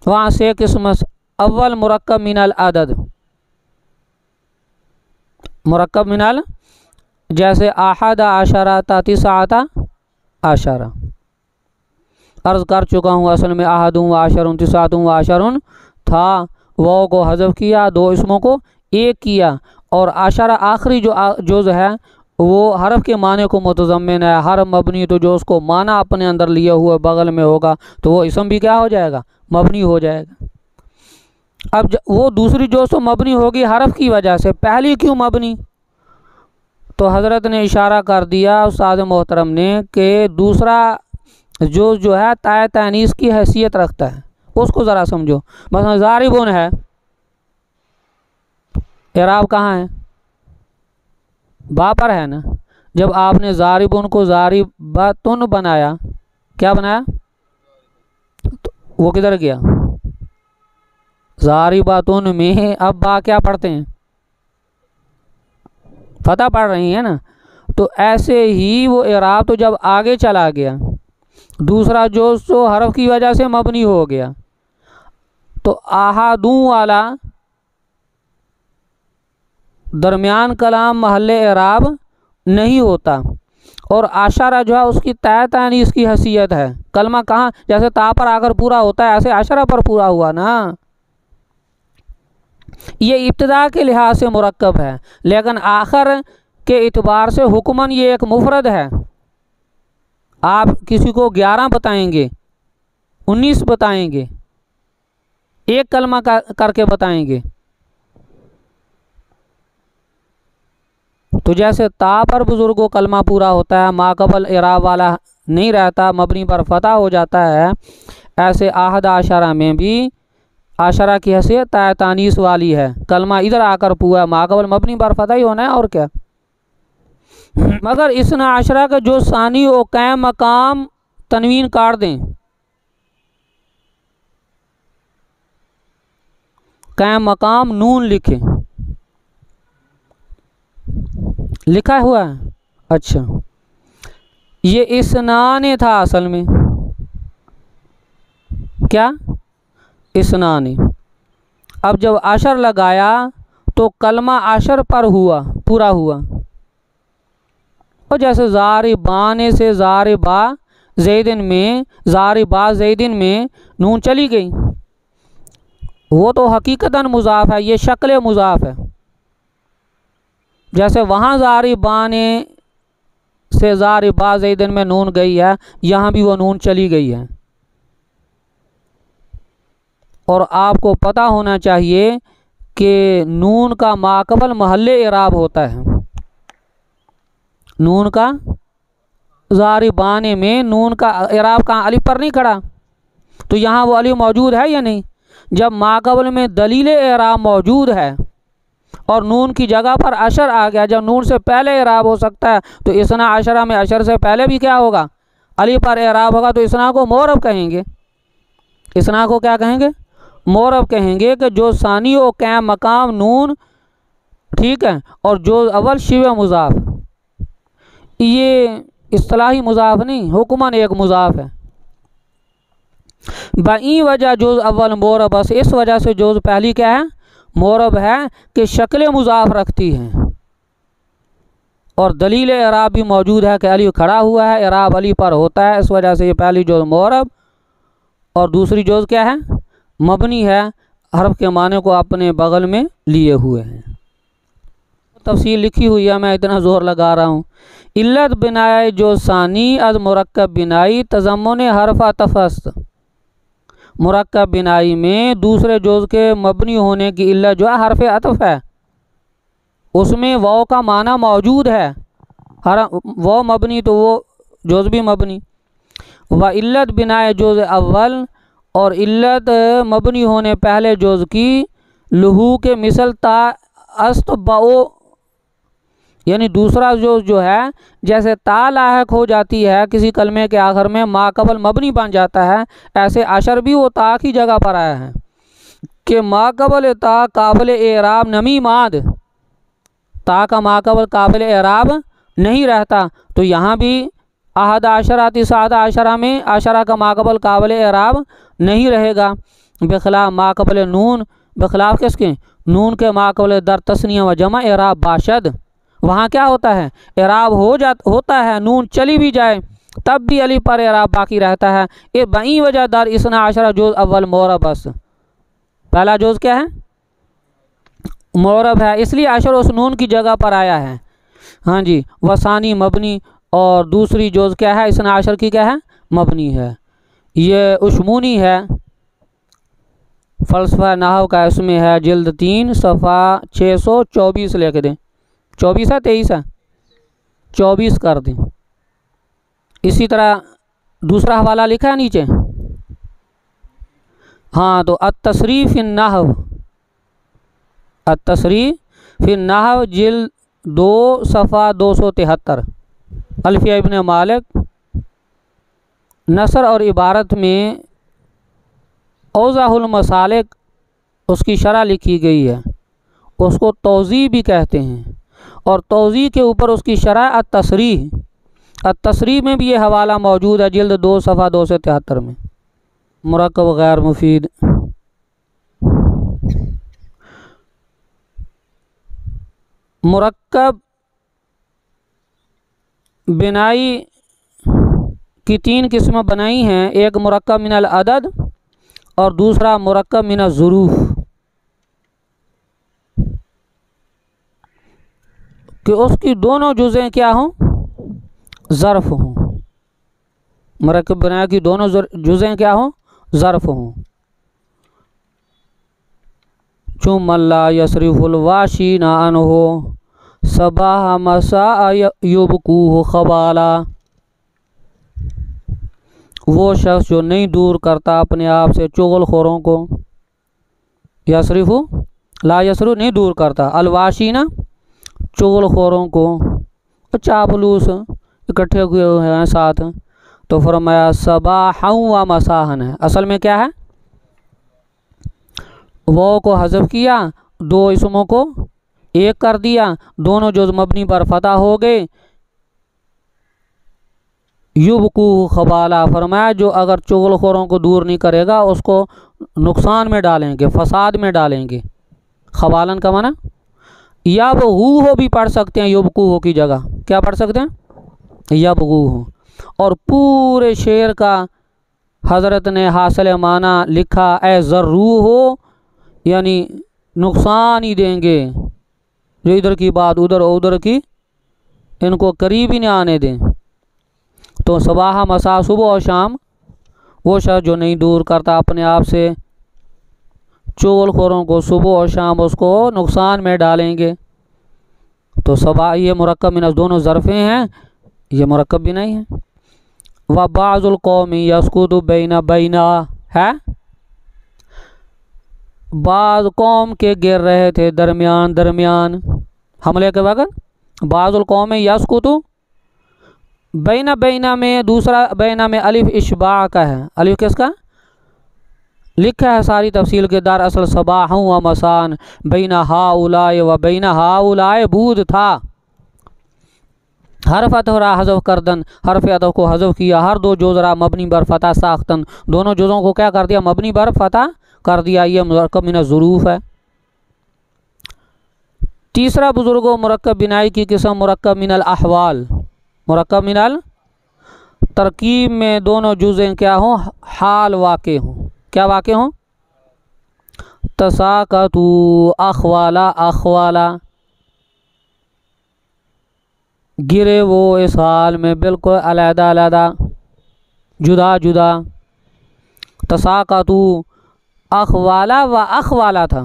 वहाँ से किस्म अव्वल मुरक्कब मिनल अदद, मुरक्कब मिनल जैसे आहदा आशरा तिसाता आशरा, अर्ज़ कर चुका हूँ असल में आहदुम व आशरुन तिसातुम व आशरुन था, वो को हज़फ किया, दो इसमों को एक किया, और आशरा आखिरी जो जुज़ है वो हरफ के माने को मुतज़म्मिन है। हरफ मबनी तो जो उसको माना अपने अंदर लिए हुए बगल में होगा तो वो इसम भी क्या हो जाएगा, मबनी हो जाएगा। अब वो दूसरी जो सो मबनी होगी हरफ की वजह से, पहली क्यों मबनी, तो हज़रत ने इशारा कर दिया उस्ताद मोहतरम ने कि दूसरा जो है ताए तानीस की हैसियत रखता है, उसको ज़रा समझो। मसलन ज़ारिबुन है, इराब कहाँ है, बा पर है ना। जब आपने ज़ारिबुन को ज़ारिबतुन बनाया, क्या बनाया, तो वो किधर गया, ज़ारिबतुन में अब बा क्या पढ़ते हैं, फतह पढ़ रही है ना। तो ऐसे ही वो इराब तो जब आगे चला गया, दूसरा जो सो हरफ की वजह से मबनी हो गया, तो आहदू वाला दरमियान कलाम महल्ले इराब नहीं होता, और आशरा जो है उसकी ताए तानीस की हैसियत है। कलमा कहाँ, जैसे ता पर आकर पूरा होता है ऐसे आशरा पर पूरा हुआ ना। ये इब्तिदा के लिहाज से मुरक्कब है, लेकिन आखिर के इतबार से हुक्मन ये एक मुफरद है। आप किसी को 11 बताएंगे, 19 बताएंगे, एक कलमा करके बताएंगे, तो जैसे ता पर बुजुर्गों कलमा पूरा होता है, माकबल इराब वाला नहीं रहता, मबनी पर फतह हो जाता है, ऐसे आहद आशरा में भी आशरा की हैसियत ताए तानीस वाली है। कलमा इधर आकर पूरा, माकबल मबनी पर फतह ही होना है और क्या। मगर इसना आशरा का जो सानी और कैम मकाम तनवीन काट दें, कैम मकाम नून लिखें, लिखा हुआ है, अच्छा ये इसनाने था असल में, क्या इसनाने। अब जब आशर लगाया तो कलमा आशर पर हुआ, पूरा हुआ, और जैसे ज़ारिबाने से ज़ारिबा ज़ैदिन में, ज़ारिबा ज़ैदिन में नून चली गई, वो तो हकीकतन मुज़ाफ़ है, ये शक्ल मुज़ाफ़ है। जैसे वहाँ ज़ारिबाने से ज़ारिबा ज़ैदिन में नून गई है, यहाँ भी वो नून चली गई है। और आपको पता होना चाहिए कि नून का माकबल महल्ले इराब होता है। नून का ज़ारिबाने में नून का इराब कहाँ, अलिफ पर नहीं खड़ा, तो यहाँ वो अलिफ मौजूद है या नहीं। जब माकबल में दलील इराब मौजूद है और नून की जगह पर अशर आ गया, जब नून से पहले इराब हो सकता है तो इसना अशरा में अशर से पहले भी क्या होगा, अलिफ पर इराब होगा, तो इसना को मोरब कहेंगे। इसना को क्या कहेंगे, मोरब कहेंगे कि जो सानी और कैम मकाम नून, ठीक है, और जो अव्वल शिव मुज़ाफ़, ये इस्तिलाही मुज़ाफ़ नहीं, हुक्मन एक मुज़ाफ़ है। बई वजह जोज़ अव्वल मोरब, बस इस वजह से जोज़ पहली क्या है, मोरब है कि शक्ल मुज़ाफ़ रखती हैं, और दलील इराब भी मौजूद है कि अली खड़ा हुआ है, इराब अली पर होता है, इस वजह से ये पहली जोज़ मोरब और दूसरी जोज़ क्या है, मबनी है, हरफ के माने को अपने बगल में लिए हुए हैं। तफसील लिखी हुई है, मैं इतना ज़ोर लगा रहा हूँ। इल्लत बिनाए जो सानी अज मुरक्कब बिनाई तज़म्मुन हरफ़ा तफ़स्त, मुरक्कब बिनाई में दूसरे जोज़ के मबनी होने की इल्लत जो है हरफ़ अतफ़ है, उसमें वाव का माना मौजूद है, हर वाव मबनी तो वो जोज़ भी मबनी। व इल्लत बिनाए जोज़ अव्वल, और इल्लत मबनी होने पहले जोज़ की लहू के मिसल ता अस्तबओ यानी दूसरा जो है, जैसे ता लाहक हो जाती है किसी कलमे के आखिर में, माकबल मबनी बन जाता है, ऐसे अशर भी वो ता की जगह पर आया है कि माकबल ता काबिल एराब नमी माद, ता का माकबल काबिल एराब नहीं रहता। तो यहाँ भी अहद आशरा तिसादा आशरा में आशरा का माकबल काबिल एराब नहीं रहेगा, बखिलाफ माकबल नून, बखिलाफ किसके, नून के माकबल दर तस्निया व जमा एराब बाशद, वहाँ क्या होता है, एराब होता है, नून चली भी जाए तब भी अली पर एराब बाकी रहता है। ये बई वजह दर इसना आशरा जोज अव्वल मोरब, बस पहला जोज क्या है, मोरब है, इसलिए अशर उस नून की जगह पर आया है। हाँ जी, वसानी मबनी, और दूसरी जोज क्या है, इसना आशर की क्या है, मबनी है। ये उशमूनी है, फ़लसफ़ा नहव का इसमें है, जिल्द 3 सफ़ा 624 लेके दें, 24 है 23 है, 24 कर दें। इसी तरह दूसरा हवाला लिखा है नीचे, हाँ, तो अत-तसरीफ़ फ़िन नहव, अत-तसरीफ़ फ़िन नहव जिल्द 2 सफ़ा 273, अल्फिया इब्न मालिक, नसर और इबारत में औज़ाहुल मसालिक उसकी शरह लिखी गई है, उसको तौज़ी भी कहते हैं, और तौज़ी के ऊपर उसकी शरह अत-तसरीह, अत-तसरीह में भी ये हवाला मौजूद है, जिल्द 2 सफ़ा 273 में। मुरक्कब गैर मुफीद, मुरक्कब बिनाई की 3 किस्में बनाई हैं, एक मुरक्कब मिनल अदद और दूसरा मुरक्कब मिनल ज़ुरूफ़, कि उसकी दोनों जुज़ें क्या हों, ज़र्फ़ हों, मुरक्कब बिनाई की दोनों जुज़ें क्या हों, ज़र्फ़ हों। चुमल्ला यसरिफुल वाशी ना अन हो सबाह मसा युबकू खबाला, वो शख्स जो नहीं दूर करता अपने आप से चुगलखोरों को, यसरिफु ला यसरु नहीं दूर करता, अलवाशीना चुगलखोरों को, चापलूस इकट्ठे हुए हैं साथ, तो फरमाया सबाहन व मसाहन है, असल में क्या है, वो को हज़फ किया, दो इसमों को एक कर दिया, दोनों जुज़ मबनी पर फतह हो गए। युबकू खबाला, फरमाया जो अगर चुगलखोरों को दूर नहीं करेगा उसको नुकसान में डालेंगे, फसाद में डालेंगे। खबालन का माना यब हो भी पढ़ सकते हैं, युबकू हो की जगह क्या पढ़ सकते हैं, यब हो। और पूरे शेर का हज़रत ने हासिल माना लिखा, ए ज़र्रू हो यानी नुकसान ही देंगे, जो इधर की बात उधर उधर की इनको करीब ही नहीं आने दें। तो सबाह मसा सुबह और शाम, वो शख्स जो नहीं दूर करता अपने आप से चुगलखोरों को, सुबह और शाम उसको नुकसान में डालेंगे। तो सबाह ये मुरक्कब मिनस दोनों ज़रफ़ें हैं, ये मुरक्कब भी नहीं है। व बाज़ुल कौमी यसकुतु बैना बैना है, बाज़ कौम के गिर रहे थे दरमियान दरमियान हमले के वक़्त। बाज़ुल कौम यसकुतु बैना बैना में, दूसरा बैना में अलिफ इशबा का है, अलिफ किसका लिखा है, सारी तफसील के दार असल सबाह व मसान बैना हा उलाए व बैना हा उलाए बूद था। हरफ अतहरा हज़फ करदन, हरफ अतफ को हज़फ किया, हर दो जोज़रा मबनी बर फ़तह साख्तन, दोनों जोज़ों को क्या कर दिया, मबनी बर फ़तह कर दिया। ये मुरक्कब मिन ज़ुरूफ़ है। तीसरा बुजुर्गों मुरक्कब बिनाई की किस्म मुरक्कब मिनल अहवाल, मुरक्कब मिनल तरकीब में दोनों जुज़ें क्या हों, हाल वाक़े हों, क्या वाक़े हों, तसाकतू अखवाला अखवाला, गिरे वो इस हाल में बिल्कुल अलहदा अलहदा जुदा जुदा। तसाकतू अखवाला व अखवाला था,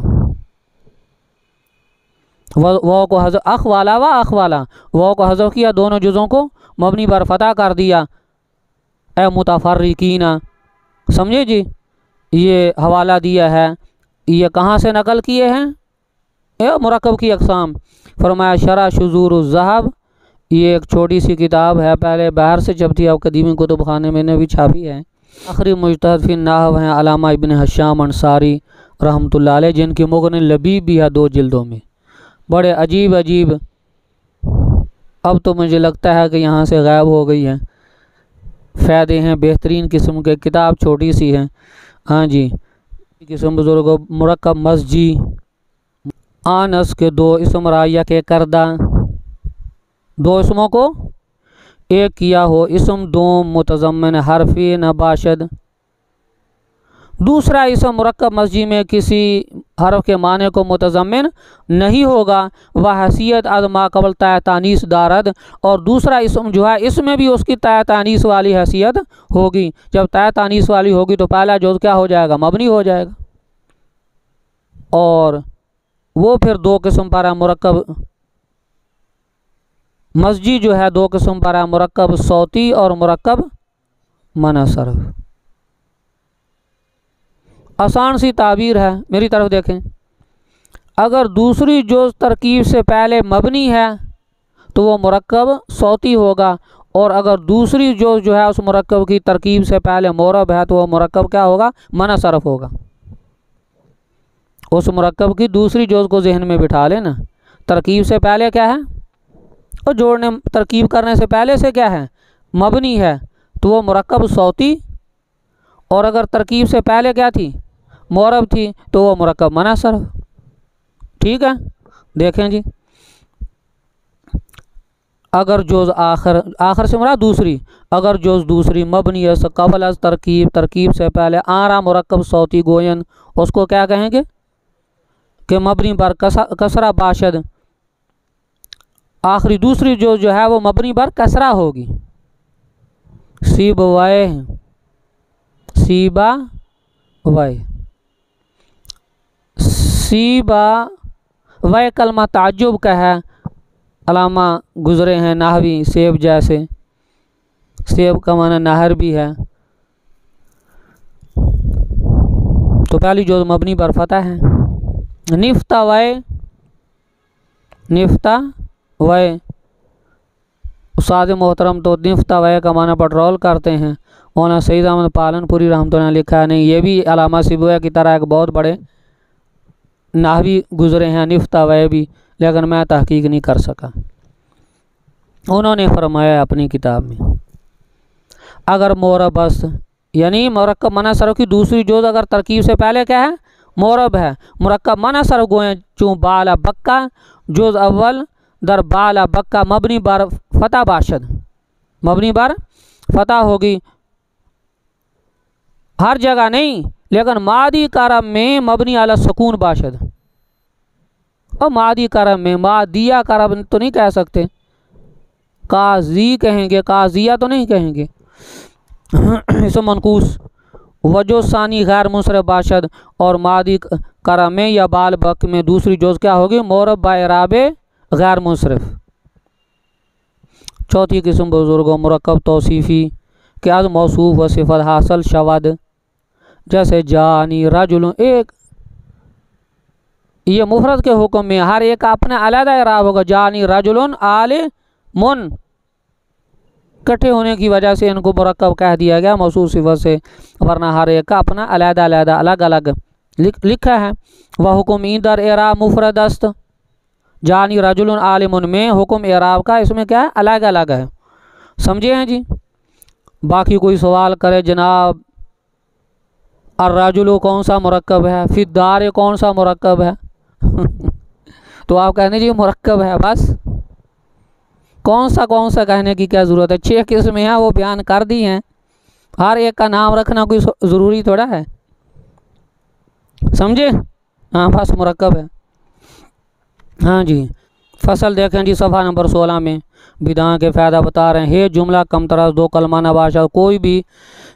वो को हज़फ अखवाला व अखवाला, वो को हज़फ किया, दोनों जुज़ों को मबनी पर फ़तह कर दिया। ए मुतफर्रिकीना, समझे जी, ये हवाला दिया है, ये कहाँ से नकल किए हैं, मुरक्कब की अक़साम। फरमाया शरह शुज़ूर ज़हब, ये एक छोटी सी किताब है, पहले बाहर से छपती है, अब कदीमी कुतुब खाने में भी छापी है। आखिरी मुजतहद फ़ी नाहव हैं अल्लामा इब्न हशाम अंसारी रहमतुल्लाह अलैह, जिनकी मुग़नी लबीब भी है 2 जिल्दों में। बड़े अजीब अजीब, अब तो मुझे लगता है कि यहाँ से गायब हो गई है, फ़ायदे हैं, बेहतरीन किस्म के, किताब छोटी सी है। हाँ जी, किस्म बुजुर्गों, मुरक्कब मस्जी, आनस के 2 इसम राया के करदा, 2 इसमों को एक किया हो, इसम 2 मुतज़म्मिन हरफ़ी नबाशद। दूसरा इसम मुरक्कब मस्जी में किसी हरफ के माने को मुतज़म्मिन नहीं होगा, वह हैसियत अज़ मा क़बल ता तानीस दारद, और दूसरा इसम जो है इसमें भी उसकी ता तानीस वाली हैसियत होगी। जब ता तानीस वाली होगी तो पहला जुज़ क्या हो जाएगा, मबनी हो जाएगा। और वो फिर 2 किस्म पर है मुरक्कब मस्जी जो है, 2 किस्म पर है, मुरक्कब सौती और मुरक्कब मनसरफ। आसान सी ताबीर है, मेरी तरफ देखें। अगर दूसरी जुज़ तरकीब से पहले मबनी है तो वो मुरक्कब सौती होगा, और अगर दूसरी जुज़ जो है उस मुरक्कब की तरकीब से पहले मोरब है तो वो मुरक्कब क्या होगा, मनसरफ होगा। उस मुरक्कब की दूसरी जुज़ को जहन में बिठा लेना। तरकीब से पहले क्या है, और जोड़ने तरकीब करने से पहले से क्या है, मबनी है, तो वो मुरक्कब सौती, और अगर तरकीब से पहले क्या थी, मोरब थी, तो वो मुरक्कब मनसरफ। ठीक है, देखें जी। अगर जुज़ आखिर से मुराद दूसरी, अगर जुज़ दूसरी मबनी है क़बल अज़ तरकीब, तरकीब से पहले आरा मुरक्कब सौती गोयन, उसको क्या कहेंगे कि मबनी पर कसरा बाशद। आखिरी दूसरी जो है वो मबनी पर कसरा होगी। सीबा वय, सीबा वय कलमा ताज्जुब का है, अलामा गुज़रे हैं नाहवी, सेब जैसे, सेब का माना नहर भी है, तो पहली जो मबनी पर फतह है। निफ्ता वय, निफ्ता वय, उस्ताद मोहतरम तो निफ्ता वय का माना पेट्रोल करते हैं। मौलाना सईद अहमद पालनपुरी रहमतुल्लाह ने लिखा है, नहीं ये भी अलामा सिबुया की तरह एक बहुत बड़े नाहवी गुज़रे हैं, निफ्ता वय भी, लेकिन मैं तहकीक नहीं कर सका। उन्होंने फरमाया अपनी किताब में, अगर मोरब बस यानी मुरक्कब मनसरफ की दूसरी जुज़ अगर तरकीब से पहले क्या है, मोरब है, मुरक्कब मनसरफ गोए चूँ बाला बक्का, जुज़ अव्वल दर बाला बक्का मबनी बर फतह बाशद, मबनी बर फतह होगी। हर जगह नहीं, लेकिन मादी कारब में मबनी अला सुकून बाशद। और मादी कारब में, मादिया कारब तो नहीं कह सकते, काजी कहेंगे, काजिया तो नहीं कहेंगे। इस मनकूस वजो सानी गैर मुसरफ बाशद, और मादी कारब में या बाल बक में दूसरी जुज़ क्या होगी, मोरब बाराबे गैर मुसरफ। चौथी किस्म बुजुर्गों मुरक्कब तौसीफ़ी, क्या मौसूफ व सिफत हासिल शवद, जैसे जानी रजुल, एक ये मुफरद के हुक्म में हर एक अपना अलहदा इराब होगा। जानी रजुल आले मुन, इकट्ठे होने की वजह से इनको मुरक्कब कह दिया गया मौसूफ सिफत से, वरना हर एक का अपना अलहदा अलहदा अलग अलग लिखा है। वह हुक्म इधर इराब मुफरद अस्त, जानी रजुल आलिमुन में हुक्म इराब का इसमें क्या है, अलग अलग है। समझे हैं जी। बाकी कोई सवाल करे जनाब अर्राजुल कौन सा मुरक्कब है, फिद्दार कौन सा मुरक्कब है तो आप कहने जी मुरक्कब है, बस कौन सा कहने की क्या ज़रूरत है। 6 किस्में हैं वो बयान कर दी हैं, हर एक का नाम रखना कोई ज़रूरी थोड़ा है, समझे। हाँ बस मुरक्कब है। हाँ जी, फसल देखें जी सफ़ा नंबर 16 में बिदा के फ़ायदा बता रहे हैं। हे जुमला कम तरह 2 कलमा नबाशा, कोई भी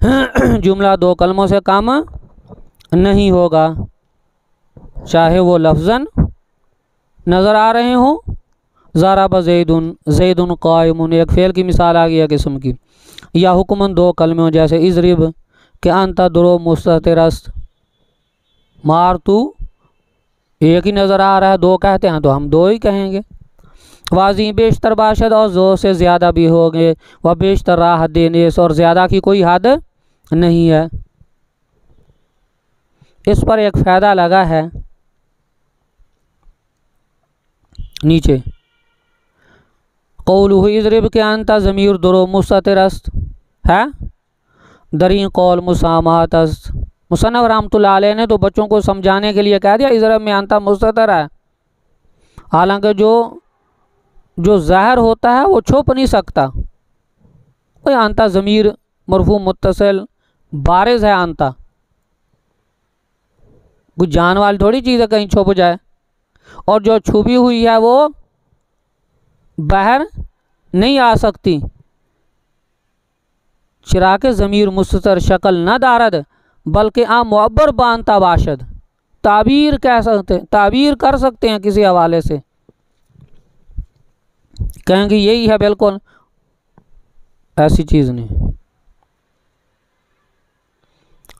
जुमला 2 कलमों से कम नहीं होगा, चाहे वो लफ्ज़न नज़र आ रहे हों। ज़राब ज़ैदुन, ज़ैदुन क़ाइमुन एक फ़ेल की मिसाल आ गई है किस्म की, या हुक्मन 2 कलमों जैसे इज़रिब के अंत दरो मुस्तरस्त, मार तू एक ही नज़र आ रहा है, दो कहते हैं तो हम दो ही कहेंगे। वाजी बेशतर बाशद और दो से ज़्यादा भी होंगे, वह बेशतर राहत देने से, और ज़्यादा की कोई हद नहीं है। इस पर एक फ़ायदा लगा है नीचे, कौलुहु इज़रिब के अंता ज़मीर दुरो मुस्ततिरस्त है, दरी कौल मुसामातस्त। मुसन्नफ़ रहमतुल्लाह अलैह ने तो बच्चों को समझाने के लिए कह दिया इज़रिब में अंता मुस्ततिर है, हालांकि जो ज़ाहिर होता है वो छुप नहीं सकता। कोई अंता ज़मीर मरफू मुत्तसिल बारिज़ है, अंता कुछ जान वाली थोड़ी चीज़ है कहीं छुप जाए, और जो छुपी हुई है वो बाहर नहीं आ सकती। चिराके ज़मीर मुस्ततर शक्ल न दारद बल्कि आ मुअब्बर बानता बाशद, ताबीर कह सकते, ताबीर कर सकते हैं किसी हवाले से, कहेंगे यही है, बिल्कुल ऐसी चीज़ नहीं।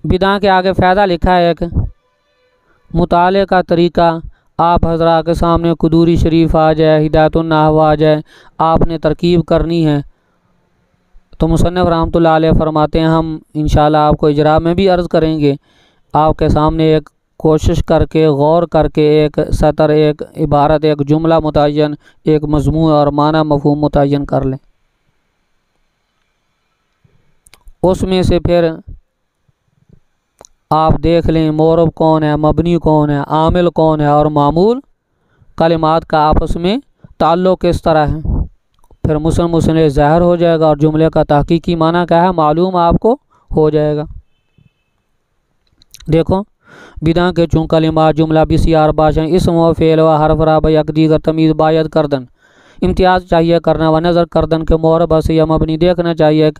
बिदा के आगे फ़ायदा लिखा है एक, मुताले का तरीका आप हजरा के सामने कुदूरी शरीफ आ जाए, हिदायतुन नहव आ जाए, आपने तरकीब करनी है तो मुसन्निफ़ रहमतुल्लाह अलैह फरमाते हैं हम इंशाअल्लाह आपको इजरा में भी अर्ज़ करेंगे, आपके सामने एक कोशिश करके गौर करके एक सतर, एक इबारत, एक जुमला मुतय्यन, एक मज़मून और माना मफ़हूम मुतय्यन कर लें। उसमें से फिर आप देख लें मोरब कौन है, मबनी कौन है, आमिल कौन है और मामूल कलिमात का आपस में ताल्लुक़ किस तरह है, फिर मुसलसल ज़ाहिर हो जाएगा और जुमले का तहकीकी माना क्या है मालूम आपको हो जाएगा। देखो बिदा के चूँ कलिमात जुमला बिसियार बाशा इसम व फ़ेल व हरफ रा बयक दीगर तमीज़ बायद करदन, इम्तियाज़ चाहिए करना, व नज़र करदन के मोरब बस या मबनी देखना चाहिए,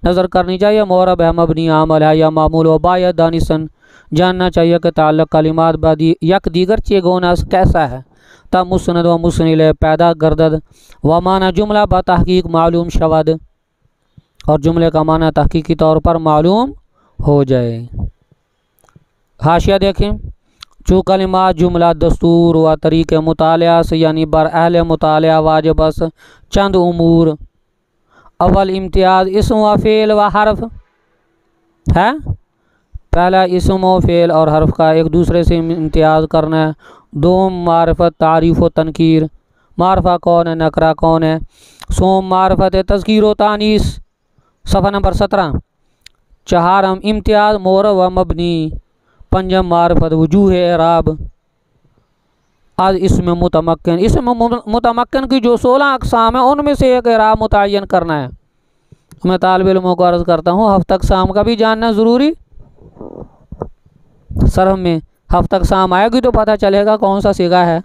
नज़र करनी चाहिए मोरब है, मबनी आमल है या मामूल, व बायद दानिसन जानना चाहिए कि ताल्लुक़ कलिमात बादी यक दीगर चेगोना कैसा है, तब मुस्नद व मुस्निल पैदा गर्दद, व माना जुमला ब तहकीक मालूम शवद, और जुमले का माना तहकीकी तौर पर मालूम हो जाए। हाशिया देखें, चू कलिमात जुमला दस्तूर व तरीक़े मुतालिया से यानी बर अहल मुतालिया वाजिब बस चंद उमूर, अव्वल इम्तियाज़ इसम व फ़ेल व हरफ है, पहला इसम व फ़ेल और हरफ का एक दूसरे से इम्तियाज़ करना है। दो मारफत तारीफ़ व तनकीर, मारफा कौन है, नकरा कौन है। सोम मारफत तज़कीर व तानीस, सफ़ा नंबर 17। चहारम इम्तियाज़ मोरब व मबनी, पंजम मारफत वजूह एराब। आज इसमें मुतमक्किन, इसमें मुतमक्किन की जो 16 अक़साम है उनमें से एक एराब मुतय्यन करना है। मैं तालिब इल्मों को अर्ज़ करता हूँ हफ्ता अक़साम का भी जानना ज़रूरी, सरह में हफ्ता अक़साम आएगी तो पता चलेगा कौन सा सिगा है,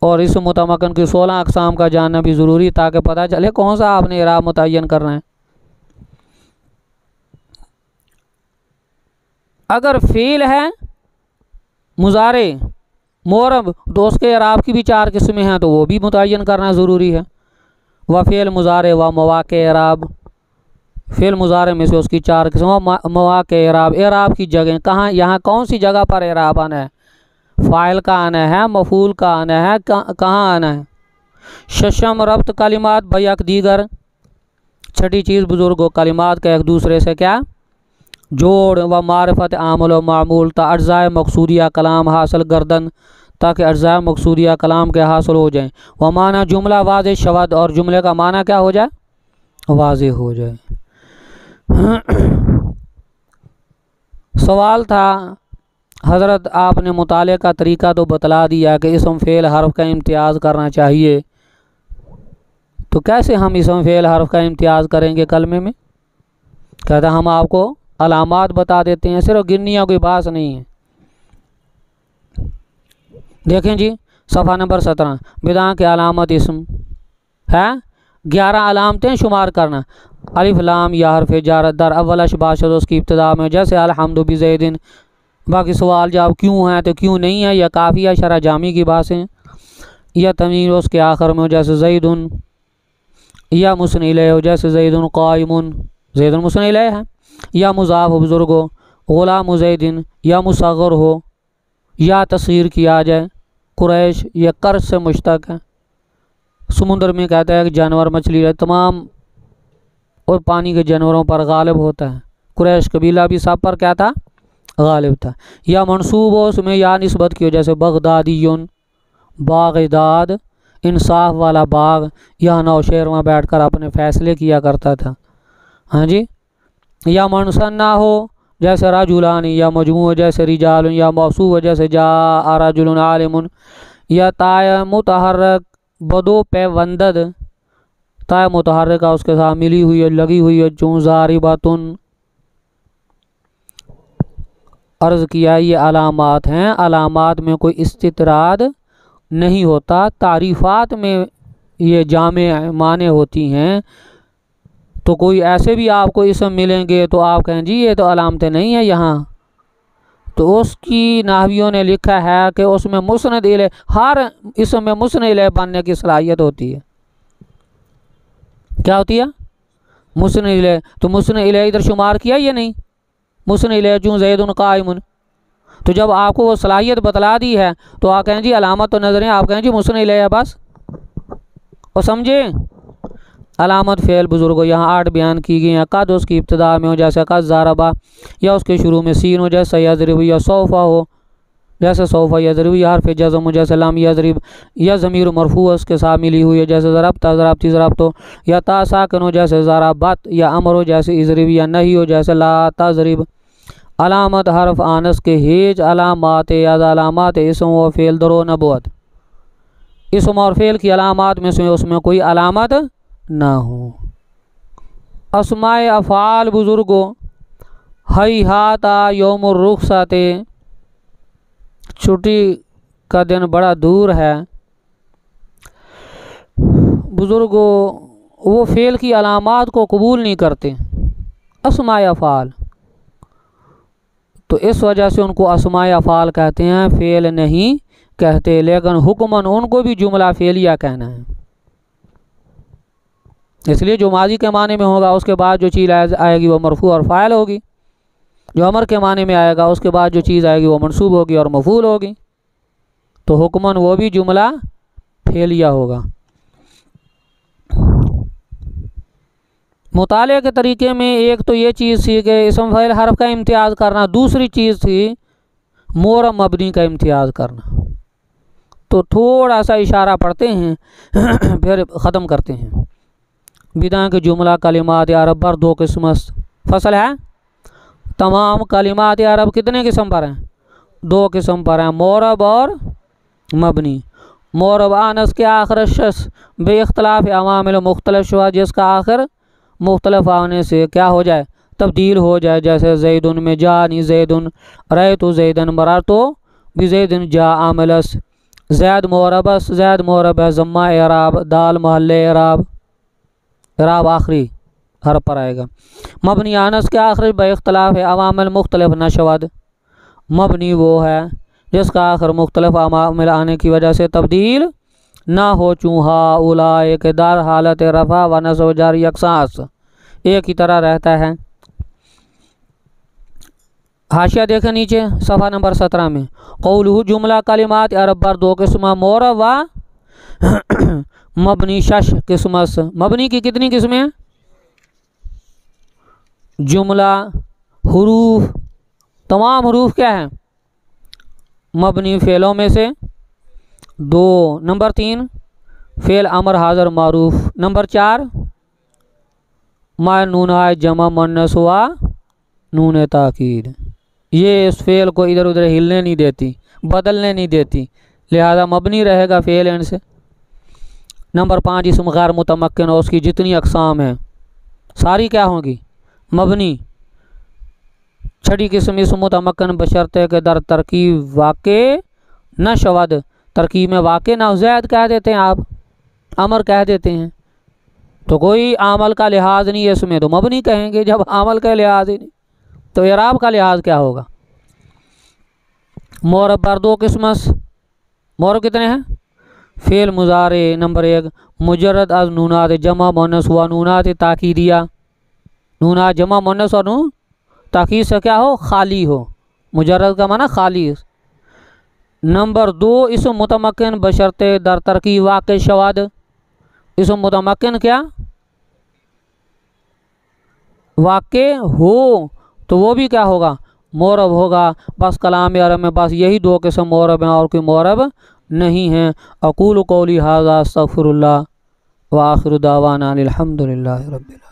और इस मुतमक्किन की 16 अक़साम का जानना भी ज़रूरी ताकि पता चले कौन सा आपने एराब मुतय्यन करना है। अगर फ़ेल है मुज़ारे मोरब तो उसके एराब की भी 4 किस्में हैं तो वो भी मुतय्यन करना ज़रूरी है। व फ़ेल मुज़ारे व मवाक़े एराब, फ़ेल मुज़ारे में से उसकी 4 किस्में, मवाक़े एराब, एराब की जगह कहाँ, यहाँ कौन सी जगह पर एराब आना है, फ़ाइल का आना है, मफ़ूल का आना है, कहाँ आना है। शशम रब्त कलिमात बयक दीगर, छठी चीज़ बुज़ुर्गो कलिमात का एक दूसरे से क्या जोड़, व मारफत आमल व मामूल ता अज्ज़ाए मकसूदिया कलाम हासिल गर्दन, ताकि अज्ज़ाए मकसूदिया कलाम के हासिल हो जाए। व माना जुमला वाज़े शवद, और जुमले का माना क्या हो जाए वाज़े हो जाए। सवाल था हज़रत आपने मुताले का तरीका तो बतला दिया कि इसम फ़ेल हर्फ का इम्तियाज़ करना चाहिए, तो कैसे हम इसम फ़ेल हर्फ का इम्तियाज़ करेंगे कलमे में। कहता हम आपको अलामात बता देते हैं, सिर्फ गिननियों की बात नहीं है। देखें जी सफ़ा नंबर 17, बिदा के अलामत इसम है 11 अलामतें शुमार करना। अलिफ लाम या हरफ जार दर अव्वल अशबाशद उसकी इब्तिदा में, जैसे अलहम्दु बिज़ैदिन। बाकी सवाल जवाब क्यों हैं तो क्यों नहीं है, या काफ़ी या शरा जामी की बातें, या तमीर उसके आखिर में जैसे ज़ैदुन, या मुस्निल हो जैसे ज़ैदुन क़ाइमुन, ज़ैदुन मुस्निल है, या मुज़ाफ़ बुज़ुर्ग हो ग़ुलाम ज़ैदिन, या मुसग़्गर हो या तस्गीर किया जाए। कुरैश ये कर्ज से मुश्तक है। समुद्र में कहता है कि जानवर मछली है तमाम और पानी के जानवरों पर गालिब होता है। कुरैश कबीला भी सब पर क्या था, गालिब था। या मंसूब हो उसमें या निस्बत की हो, जैसे बगदादीयुन बागदाद, इंसाफ वाला बाग, यह नौशहर में बैठ कर अपने फैसले किया करता था। हाँ जी। या मनसन्ना हो, जैसे राजुलानी, या मजमू जैसे रिजाल, या मौसूफ जैसे जा राजुलन आलिमुन। या ताय मुतहर्रक बदो पैवंदद, ताय मुतहर्रक का उसके साथ मिली हुई है, लगी हुई है, चूँ जारिबातुन। अर्ज़ किया ये अलामात हैं, अलामात में कोई इस्तितराद नहीं होता, तारीफ़ात में ये जामे माने होती हैं। तो कोई ऐसे भी आपको इसम मिलेंगे तो आप कहें जी ये तो अलामतें नहीं है यहाँ, तो उसकी नाहवियों ने लिखा है कि उसमें मुस्नद इले, हर इसम में मुस्नद इले बनने की सलाहियत होती है। क्या होती है, मुस्नद इले। तो मुस्नद इले इधर शुमार किया या नहीं, मुस्नद इले चूँ ज़ैदुन काइमुन। तो जब आपको वो सलाहियत बतला दी है तो आप कहें जी अलामत तो नजरें, आप कहें जी मुस्नद इले है बस। और समझे, अलामत फ़ेल बुज़ुर्गो यहाँ 8 बयान की गई हैं। कद उसकी इब्तदा में हो, जैसे कद ज़ारबा, या उसके शुरू में सीन हो, जैसे यज़रिब, या सौफ़ा हो, जैसे सौफ़ा यज़रिब, या हर्फ़ जज़म हो, जैसे लम यज़रिब, या ज़मीर मरफ़ू उसके साथ मिली हुई है, जैसे ज़रबता ज़रबती ज़रबतो, या ता साकिन हो, जैसे ज़राबत, या अमर हो, जैसे इज़रिब, या नहीं हो, जैसे ला तज़रिब। अलामत हर्फ आनस के हेज अलामात या अलामात इसम व फ़ेल दरो नबुअत, इसम और फ़ेल की अलामात में से उसमें कोई अलामत ना हो। अस्माए अफ़ाल बुज़ुर्गो, हई हाता यौमुर रुख़सते, छुट्टी का दिन बड़ा दूर है। बुज़ुर्गो वो फ़ेल की अलामात को कबूल नहीं करते, अस्माए अफ़ाल, तो इस वजह से उनको अस्माए अफ़ाल कहते हैं, फ़ेल नहीं कहते। लेकिन हुक्मन उनको भी जुमला फ़ेलिया कहना है, इसलिए जो माजी के माने में होगा उसके बाद जो चीज़ आएगी वो मरफू और फ़ाइल होगी, जो अमर के माने में आएगा उसके बाद जो चीज़ आएगी वो मनसूब होगी और मफूल होगी। तो हुक्मन वो भी जुमला फ़ेलिया होगा। मुताले के तरीके में एक तो ये चीज़ थी कि इसम फ़ाइल हर्फ का इम्तियाज़ करना, दूसरी चीज़ थी मोर मबनी का इम्तियाज़ करना। तो थोड़ा सा इशारा पढ़ते हैं फिर ख़त्म करते हैं। बिदा के जुमला कलिमात अरब पर 2 किस्म फसल है। तमाम कलिमात अरब कितने किस्म पर हैं, 2 किस्म पर हैं, मोरब और मबनी। मोरब आनस के आखिर शस बे इख्तलाफ अवामिल मुख्तलिफ शुआ, जिसका आखिर मुख्तलिफ आने से क्या हो जाए, तब्दील हो जाए। जैसे जैदुन में जा नी जैदुन, रहे तो जैदन मरा तो भी जैदन जा आमलस। जैद मोरबस, जैद मोरब है, जम्मा एराब, दाल महल्ले एराब, एराब आखिरी हर पर आएगा। मबनी आनस के आखिर बख्तलाफ है अवामिल मुख्तलिफ नशवद, मबनी वो है जिसका आखिर मुख्तलिफ अवामिल आने की वजह से तब्दील ना हो। चूहा उलाए के दार हालत रफ़ा व नस्ब जारी यकसास एक ही तरह रहता है। हाशिया देखें नीचे सफ़ा नंबर 17 में, कौलहु जुमला कलिमात अरब पर 2 किस्म, मोरब व मबनी शश किस्मस। मबनी की कितनी किस्में हैं, जुमला हुरूफ, तमाम हुरूफ क्या है, मबनी फ़ेलों में से 2। नंबर 3 फ़ेल अमर हाज़र मारूफ। नंबर 4 मा नूना जमा मुन्नस व नून ताकीद, ये इस फ़ेल को इधर उधर हिलने नहीं देती, बदलने नहीं देती, लिहाजा मबनी रहेगा फ़ेल इनसे। नंबर 5 इसम गैर मुतमक्किन, और उसकी जितनी अक़साम हैं सारी क्या होंगी, मबनी। 6ठी किस्म इसम मुतमक्किन बशर्ते के दर तरकीब वाक़े न शवद, तरकीब में वाक़े ना ज़ैद कह देते हैं आप, अमर कह देते हैं, तो कोई आमल का लिहाज नहीं है इसमें, तो मबनी कहेंगे। जब आमल का लिहाज ही नहीं तो इराब का लिहाज क्या होगा। मोरब पर 2 किस्म, मोरब कितने हैं, फ़ेल मुजारे। नंबर 1 मुजर्रद अज नूनात जमा मुन्नस हुआ नूनात ताकीदिया, नूना जमा मुन्नस और नून ताकीद से क्या हो, खाली हो। मुजर्रद का माना खाली, नंबर 2 इसम मुतमक्किन बशर्ते दर तरकी वाक़ शवाद। इसम मुतमक्किन क्या वाक़ हो तो वो भी क्या होगा मोरब होगा। बस कलाम अरब में बस यही दो किस्म मोरब हैं और कोई मोरब नहीं है। अक़ूलु क़ौली हाज़ा अस्तग़फ़िरुल्लाह व आख़िरु दावाना अनिल हम्दुलिल्लाहि रब्बिल आलमीन।